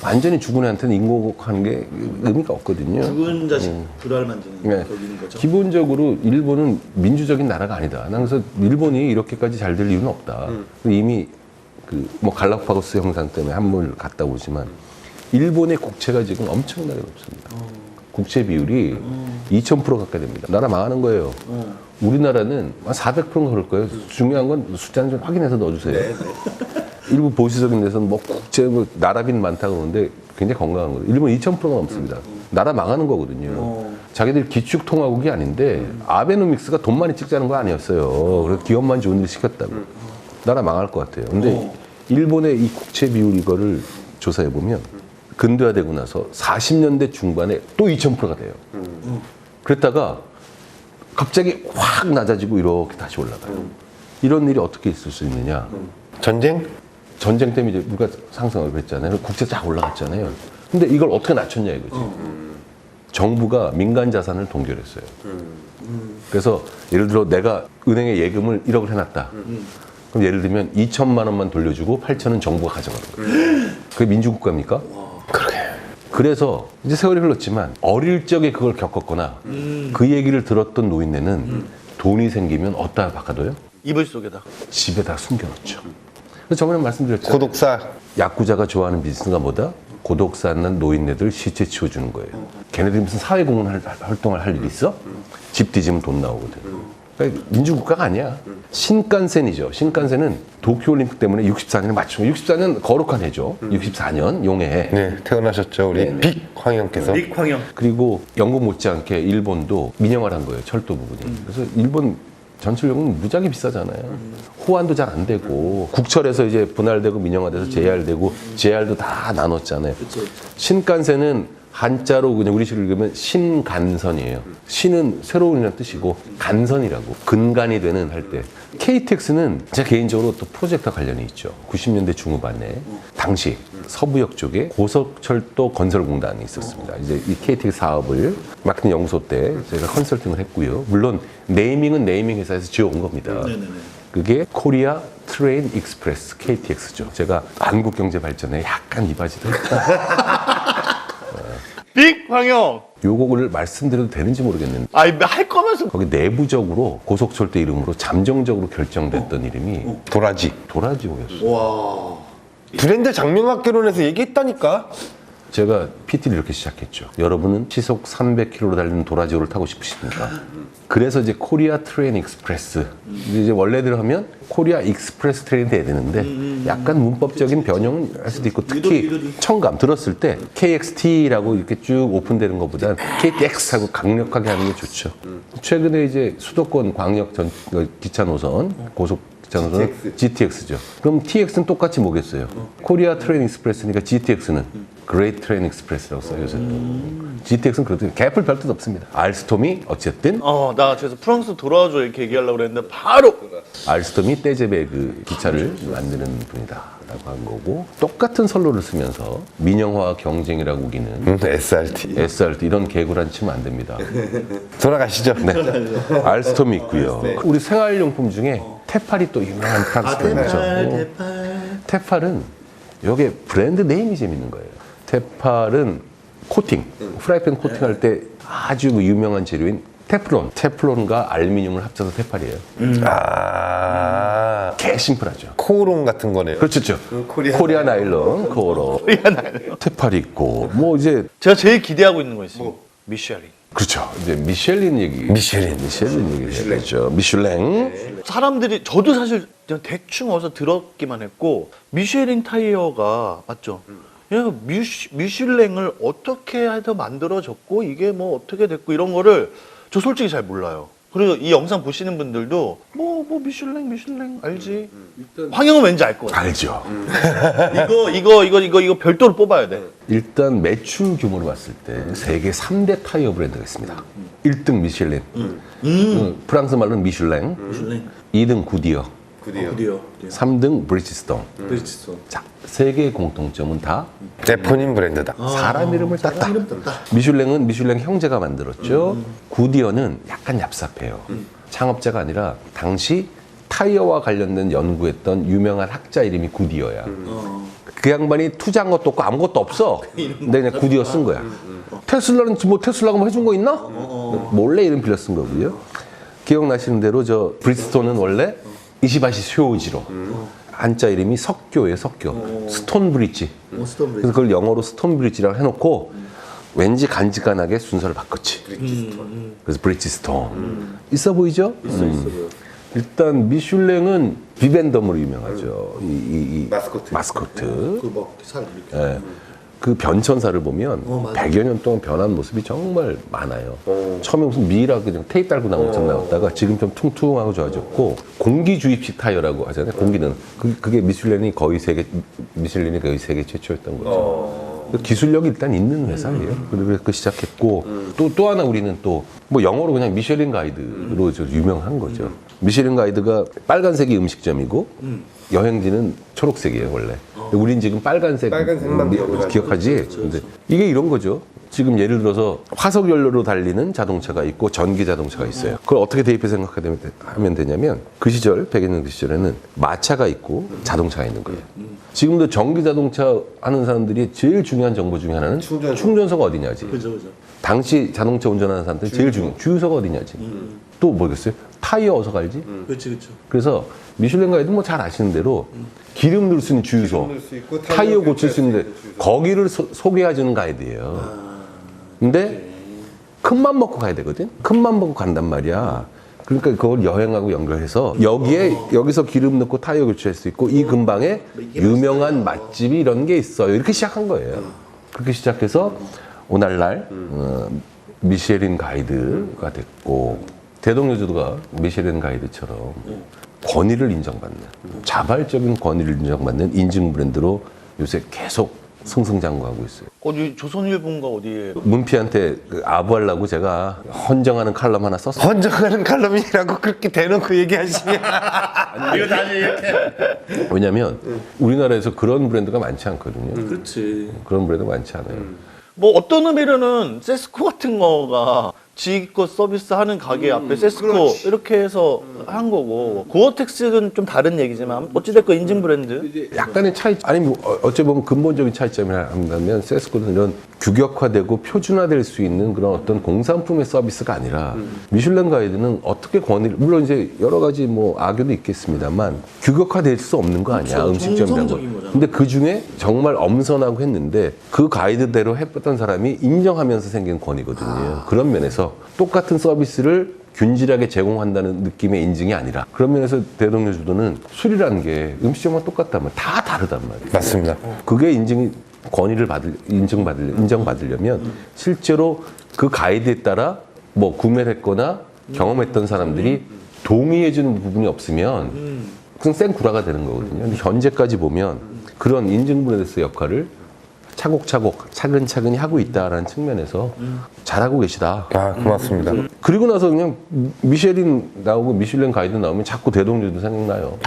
완전히 죽은 애한테는 인공호흡 하는 게 의미가 없거든요. 죽은 자식 불알 만지는 격인 거죠. 기본적으로 일본은 민주적인 나라가 아니다. 난 그래서 일본이 이렇게까지 잘 될 이유는 없다. 이미 뭐 갈라파고스 형상 때문에 한물 갔다 오지만 일본의 국채가 지금 엄청나게 높습니다. 국채 비율이 2000% 가까이 됩니다. 나라 망하는 거예요. 우리나라는 한 400%가 그럴 거예요. 중요한 건 숫자는 좀 확인해서 넣어주세요. 일부 보수적인 데서는 뭐 국채, 나라빈 많다고 그러는데 굉장히 건강한 거예요. 일본 2000%가 넘습니다. 나라 망하는 거거든요. 자기들 기축통화국이 아닌데 아베노믹스가 돈 많이 찍자는 거 아니었어요. 그래서 기업만 좋은 일 시켰다고. 나라 망할 것 같아요. 근데 일본의 이 국채 비율 이거를 조사해 보면 근대화되고 나서 40년대 중반에 또 2000%가 돼요. 그랬다가 갑자기 확 낮아지고 이렇게 다시 올라가요. 이런 일이 어떻게 있을 수 있느냐? 전쟁 때문에 이제 물가 상승을 그랬잖아요. 국채 쫙 올라갔잖아요. 근데 이걸 어떻게 낮췄냐 이거지. 정부가 민간 자산을 동결했어요. 그래서 예를 들어 내가 은행에 예금을 1억을 해놨다. 그럼 예를 들면 2천만 원만 돌려주고 8천은 정부가 가져가는 거예요. 그게 민주국가입니까? 그러게. 그래서 이제 세월이 흘렀지만 어릴 적에 그걸 겪었거나 그 얘기를 들었던 노인네는 돈이 생기면 어디다 바꿔둬요? 이불 속에다. 집에다 숨겨놓죠. 그래서 저번에 말씀드렸죠. 고독사. 야쿠자가 좋아하는 비즈니스가 뭐다? 고독 쌓는 노인네들 시체 치워주는 거예요. 걔네들이 무슨 사회공헌 활동을 할 일이 있어? 집 뒤지면 돈 나오거든. 그러니까 민주국가가 아니야. 신칸센이죠. 신칸센은 도쿄올림픽 때문에 64년에 맞추고 64년 거룩한 해죠. 64년 용해. 네, 태어나셨죠. 우리 네, 네. 빅 황영께서. 릭황영. 그리고 영국 못지않게 일본도 민영화를 한 거예요. 철도 부분이. 그래서 일본 전철역은 무지하게 비싸잖아요. 호환도 잘 안 되고 국철에서 이제 분할되고 민영화돼서 JR되고 JR도 다 나눴잖아요. 신칸센은 한자로 그냥 우리식으로 읽으면 신간선이에요. 신은 새로운이라는 뜻이고 간선이라고 근간이 되는 할 때. KTX는 제가 개인적으로 또 프로젝트와 관련이 있죠. 90년대 중후반에 당시 서부역 쪽에 고속철도 건설공단이 있었습니다. 이제 이 KTX 사업을 마케팅 연구소 때 제가 컨설팅을 했고요. 물론 네이밍은 네이밍 회사에서 지어온 겁니다. 그게 코리아 트레인 익스프레스 KTX죠. 제가 한국 경제 발전에 약간 이바지도 했다. 릭황영. 요거를 말씀드려도 되는지 모르겠는데 아니 할 거면서. 거기 내부적으로 고속철도 이름으로 잠정적으로 결정됐던 이름이 도라지. 도라지오였어요. 와. 브랜드 장명학개론에서 얘기했다니까. 제가 PT를 이렇게 시작했죠. 여러분은 시속 300km로 달리는 도라지오를 타고 싶으십니까? 그래서 이제 코리아 트레인 익스프레스. 이제 원래대로 하면 코리아 익스프레스 트레인이 돼야 되는데 약간 문법적인 변형은 할 수도 있고 특히 청감 들었을 때 KXT라고 이렇게 쭉 오픈되는 것보단 KTX하고 강력하게 하는 게 좋죠. 최근에 이제 수도권 광역 기차 노선 고속 기차 노선은 GTX죠. 그럼 TX는 똑같이 뭐겠어요? 코리아 트레인 익스프레스니까 GTX는 그레이트 트레인 익스프레스라고 써요, 요새. GTX는 그렇듯 갭을 별 뜻 없습니다. 알스톰이 어쨌든 나 그래서 프랑스 돌아와줘 이렇게 얘기하려고 그랬는데 바로. 알스톰이 떼제베 그 기차를 만드는 분이다 라고 한 거고 똑같은 선로를 쓰면서 민영화와 경쟁이라고 우기는 SRT. SRT 이런 개구란 치면 안 됩니다. 돌아가시죠. 네. 알스톰이 있고요. 우리 생활용품 중에 테팔이 또 유명한 프랑스 브랜드죠. 테팔은 이게 브랜드 네임이 재밌는 거예요. 테팔은 코팅, 프라이팬 코팅할 때 아주 유명한 재료인 테플론. 테플론과 알루미늄을 합쳐서 테팔이에요. 개 심플하죠. 코오롱 같은 거네요. 그렇죠. 코리아 나일론, 코어로. 테팔이 있고, 뭐 이제. 제가 제일 기대하고 있는 거 있어요. 미쉐린. 그렇죠. 이제 미셸린 얘기. 미셸린 얘기를 해야죠. 미슐랭. 사람들이 저도 사실 그냥 대충 어디서 들었기만 했고 미쉐린 타이어가 맞죠? 야, 미슐랭을 어떻게 해서 만들어졌고 이게 뭐 어떻게 됐고 이런 거를 저 솔직히 잘 몰라요. 그리고 이 영상 보시는 분들도 뭐 미슐랭 알지? 황영은 왠지 알 것 같아. 알죠. 이거 별도로 뽑아야 돼. 일단 매출 규모로 봤을 때 세계 3대 타이어 브랜드가 있습니다. 1등 미슐린, 프랑스 말로는 미슐랭, 2등 구디어, 3등 브리지스톤. 자, 세 개의 공통점은 다 제포닌 브랜드다. 사람 이름을 땄다. 미슐랭은 미슐랭 형제가 만들었죠. 구디어는 약간 얍삽해요. 창업자가 아니라 당시 타이어와 관련된 연구했던 유명한 학자 이름이 구디어야. 그 양반이 투자한 것도 없고 아무것도 없어. 근데 그냥 구디어 쓴 거야. 테슬라는 뭐 테슬라가 뭐 해준 거 있나? 몰래 이름 빌려 쓴 거고요. 기억나시는 대로 저 브리스톤은 원래 이시바시 쇼지로 한자 이름이 석교예요, 석교. 스톤 브릿지. 그래서 그걸 영어로 스톤 브릿지라고 해놓고 왠지 간지간하게 순서를 바꿨지. 그래서 브릿지스톤. 있어 보이죠? 일단 미슐랭은 비벤덤으로 유명하죠. 이 마스코트. 예. 그 변천사를 보면 100여 년 동안 변한 모습이 정말 많아요. 처음에 무슨 미라 그냥 테이프 달고 나온 것처럼 나왔다가 지금 좀 퉁퉁하고 좋아졌고 공기 주입식 타이어라고 하잖아요. 공기는 그게 미슐랭이 거의 세계 최초였던 거죠. 기술력이 일단 있는 회사예요. 그래서 그 시작했고 또 하나 우리는 또 뭐 영어로 그냥 미쉐린 가이드로 유명한 거죠. 미쉐린 가이드가 빨간색이 음식점이고 여행지는 초록색이에요 원래. 우린 지금 빨간색만 기억하지. 근데 이게 이런 거죠. 지금 예를 들어서 화석 연료로 달리는 자동차가 있고 전기 자동차가 있어요. 그걸 어떻게 대입해 생각하면 되냐면 그 시절 100년 시절에는 마차가 있고 자동차가 있는 거예요. 지금도 전기 자동차 하는 사람들이 제일 중요한 정보 중에 하나는 충전소가 어디냐지. 그죠. 당시 자동차 운전하는 사람들 제일 중요한 주유소가 어디냐지. 또 뭐겠어요? 타이어 어서 갈지? 그렇죠. 그래서 미슐랭 가이드 뭐 잘 아시는 대로 기름 넣을 수 있는 주유소, 타이어 고칠 수 있는데 거기를 소개해주는 가이드예요. 근데 큰맘 먹고 가야 되거든? 큰맘 먹고 간단 말이야. 그러니까 그걸 여행하고 연결해서 여기서 기름 넣고 타이어 교체할 수 있고 이 근방에 유명한 맛집이 이런 게 있어요. 이렇게 시작한 거예요. 그렇게 시작해서 오늘날 미쉐린 가이드가 됐고 대동여주도가 미쉐린 가이드처럼 권위를 인정받는 자발적인 권위를 인정받는 인증 브랜드로 요새 계속 승승장구하고 있어요. 어디 조선일보인가 어디에 문피한테 아부하려고 제가 헌정하는 칼럼 하나 썼어요. 헌정하는 칼럼이라고 그렇게 대놓고 얘기하시면 이거 다시 이렇게 왜냐면 우리나라에서 그런 브랜드가 많지 않거든요. 그렇지. 그런 브랜드가 많지 않아요. 뭐 어떤 의미로는 세스코 같은 거가 지휘권 서비스 하는 가게 앞에 세스코 이렇게 해서 한 거고 고어텍스는 좀 다른 얘기지만 어찌됐건 인증 브랜드. 약간의 차이, 아니 뭐 어찌 보면 근본적인 차이점이라 한다면 세스코는 이런 규격화되고 표준화될 수 있는 그런 어떤 공산품의 서비스가 아니라 미슐랭 가이드는 어떻게 권위를, 물론 이제 여러 가지 뭐 악유도 있겠습니다만 규격화될 수 없는 거 아니야. 그렇죠. 음식점이라고. 정성적인 거잖아. 근데 그 중에 정말 엄선하고 했는데 그 가이드대로 했던 사람이 인정하면서 생긴 권위거든요. 그런 면에서 똑같은 서비스를 균질하게 제공한다는 느낌의 인증이 아니라 그런 면에서 대동여주도는 술이라는 게 음식점과 똑같다면 다 다르단 말이에요. 맞습니다. 그게 권위를 인정받으려면 실제로 그 가이드에 따라 뭐 구매를 했거나 경험했던 사람들이 동의해주는 부분이 없으면 그건 생구라가 되는 거거든요. 근데 현재까지 보면 그런 인증 브랜드의 역할을 차곡차곡 차근차근히 하고 있다라는 측면에서 잘하고 계시다. 아, 고맙습니다. 그리고 나서 그냥 미쉐린 나오고 미슐랭 가이드 나오면 자꾸 대동여도 생각나요.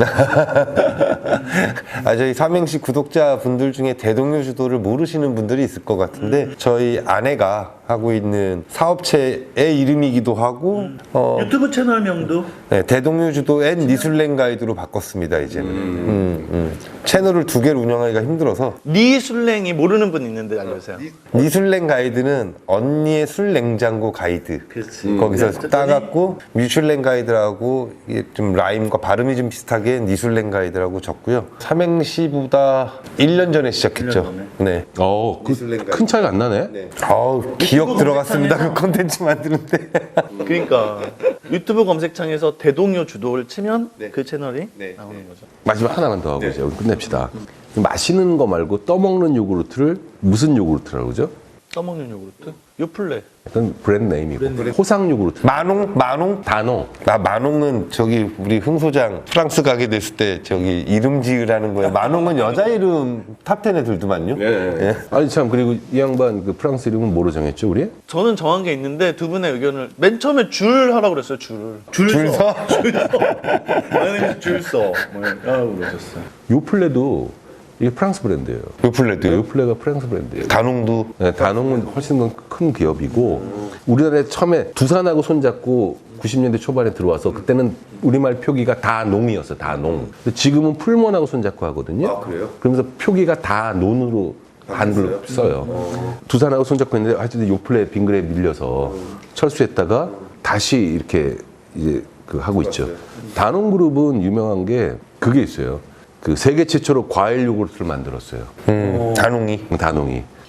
아, 저희 삼행시 구독자분들 중에 대동여주도를 모르시는 분들이 있을 것 같은데 저희 아내가 하고 있는 사업체의 이름이기도 하고 유튜브 채널명도 네, 대동여주도 앤 니슐랭 가이드로 바꿨습니다 이제는. 채널을 두 개를 운영하기가 힘들어서 니술랭이 모르는 분 있는데 알려주세요. 니슐랭 가이드는 언니의 술 냉장고 가이드. 거기서 따갖고 미슐랭 가이드라고 이게 좀 라임과 발음이 좀 비슷하게 니슐랭 가이드라고 적고요. 삼행시보다 1년 전에 시작했죠. 1년 네. 큰 차이가 안 나네. 아우 기억 들어갔습니다. 그 콘텐츠 만드는데. 그러니까 유튜브 검색창에서 대동여 주도를 치면 그 채널이 나오는 거죠. 마지막 하나만 더 하고 이제 끝냅시다. 마시는 거 말고 떠먹는 요구르트를 무슨 요구르트라고 그러죠? 떠먹는 요구르트? 요플레. 약간 브랜드 네임이고 호상 요구르트. 마농? 단호. 나 마농은 저기 우리 흥소장 프랑스 가게 됐을 때 저기 이름 지으라는 거예요. 마농은 여자 이름 탑10에 들더만요. 예. 아니 참, 그리고 이 양반 그 프랑스 이름은 뭐로 정했죠 우리? 저는 정한 게 있는데 두 분의 의견을 맨 처음에 줄 하라고 그랬어요. 줄 서. 마요네즈 줄 서. 뭐 하라고 그러셨어요. 요플레도 이게 프랑스 브랜드예요. 요플레도요? 요플레가 프랑스 브랜드예요. 단홍도 네, 단홍은 훨씬 더 큰 기업이고 우리나라에 처음에 두산하고 손잡고 90년대 초반에 들어와서 그때는 우리말 표기가 다 농이었어요. 다 농. 근데 지금은 풀몬하고 손잡고 하거든요. 아, 그래요? 그러면서 표기가 다 논으로 한글로 써요. 두산하고 손잡고 했는데 하여튼 요플레 빙그레에 밀려서 철수했다가 다시 이렇게 이제 그 하고 있죠. 단홍그룹은 유명한 게 그게 있어요. 그 세계 최초로 과일 요구르트를 만들었어요. 단홍이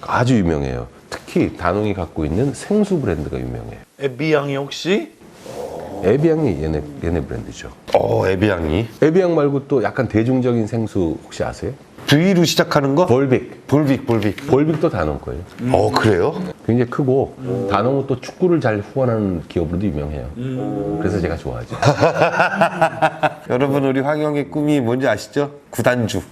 아주 유명해요. 특히 단홍이 갖고 있는 생수 브랜드가 유명해요. 에비앙이 혹시? 에비앙이 얘네 브랜드죠. 에비앙이 에비앙 말고 또 약간 대중적인 생수 혹시 아세요? V로 시작하는 거? 볼빅. 볼빅도 단홍 거예요. 그래요? 굉장히 크고 단홍은 또 축구를 잘 후원하는 기업으로도 유명해요. 그래서 제가 좋아하죠. 여러분 우리 황영의 꿈이 뭔지 아시죠? 구단주.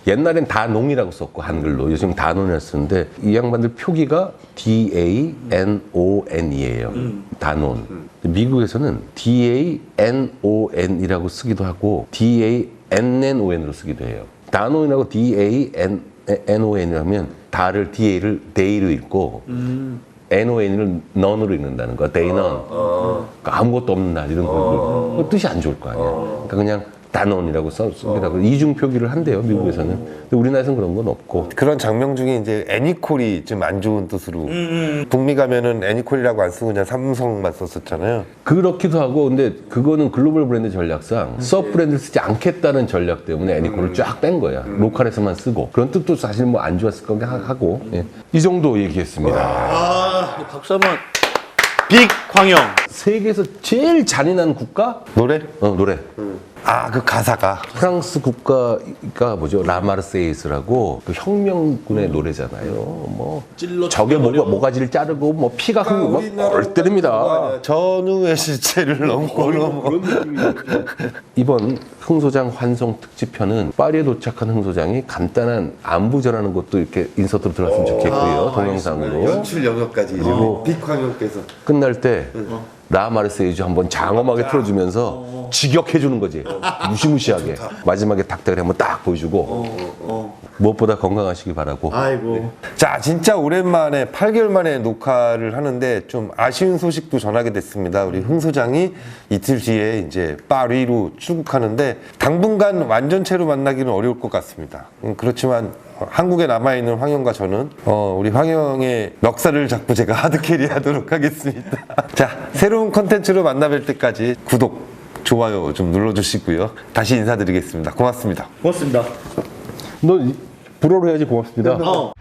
옛날엔 다농이라고 썼고 한글로 요즘 단원이라고 쓰는데 이 양반들 표기가 DANON이에요. 단원. 미국에서는 DANON이라고 쓰기도 하고 DANNON으로 쓰기도 해요. 단원이라고 DANNON이라면 다를 DA를 day로 읽고 NON을 non으로 읽는다는 거야. day none. 그러니까 아무것도 없는 날 이런 거 뜻이 안 좋을 거 아니야. 그러니까 그냥 다논이라고 씁니다. 이중 표기를 한대요, 미국에서는. 근데 우리나라에서는 그런 건 없고. 그런 장명 중에 이제 애니콜이 좀 안 좋은 뜻으로 북미 가면은 애니콜이라고 안 쓰고 그냥 삼성만 썼었잖아요. 그렇기도 하고, 근데 그거는 글로벌 브랜드 전략상 서브 브랜드를 쓰지 않겠다는 전략 때문에 애니콜을 쫙 뺀 거야. 로컬에서만 쓰고. 그런 뜻도 사실 뭐 안 좋았을 거긴 하고. 예. 이 정도 얘기했습니다. 아, 박수 한번. 빅 광영. 세계에서 제일 잔인한 국가? 노래? 노래. 아, 그 가사가. 프랑스 국가가 뭐죠? 라마르세이스라고 그 혁명군의 노래잖아요. 뭐 찔러 적의 죽여버려. 모가지를 자르고 뭐 피가 흐르고 막 때립니다. 전우의 시체를 넘고 넘어. 그런 느낌이죠. 이번 흥소장 환송 특집편은 파리에 도착한 흥소장이 간단한 안부 전하는 것도 이렇게 인서트로 들어갔으면 좋겠고요. 동영상으로. 연출 영역까지 그리고 빅광역께서 끝날 때 라마르세이주 한번 장엄하게 틀어주면서 직역해주는 거지. 무시무시하게. 마지막에 닭다리 한번 딱 보여주고 무엇보다 건강하시기 바라고. 아이고. 자, 진짜 오랜만에 8개월 만에 녹화를 하는데 좀 아쉬운 소식도 전하게 됐습니다. 우리 흥 소장이 이틀 뒤에 이제 파리로 출국하는데 당분간 완전체로 만나기는 어려울 것 같습니다. 그렇지만 한국에 남아있는 황영과 저는 우리 황영의 멱살을 잡고 제가 하드캐리 하도록 하겠습니다. 자, 새로운 컨텐츠로 만나뵐 때까지 구독, 좋아요 좀 눌러주시고요. 다시 인사드리겠습니다. 고맙습니다. 고맙습니다. 너 불어로 해야지 고맙습니다. 어.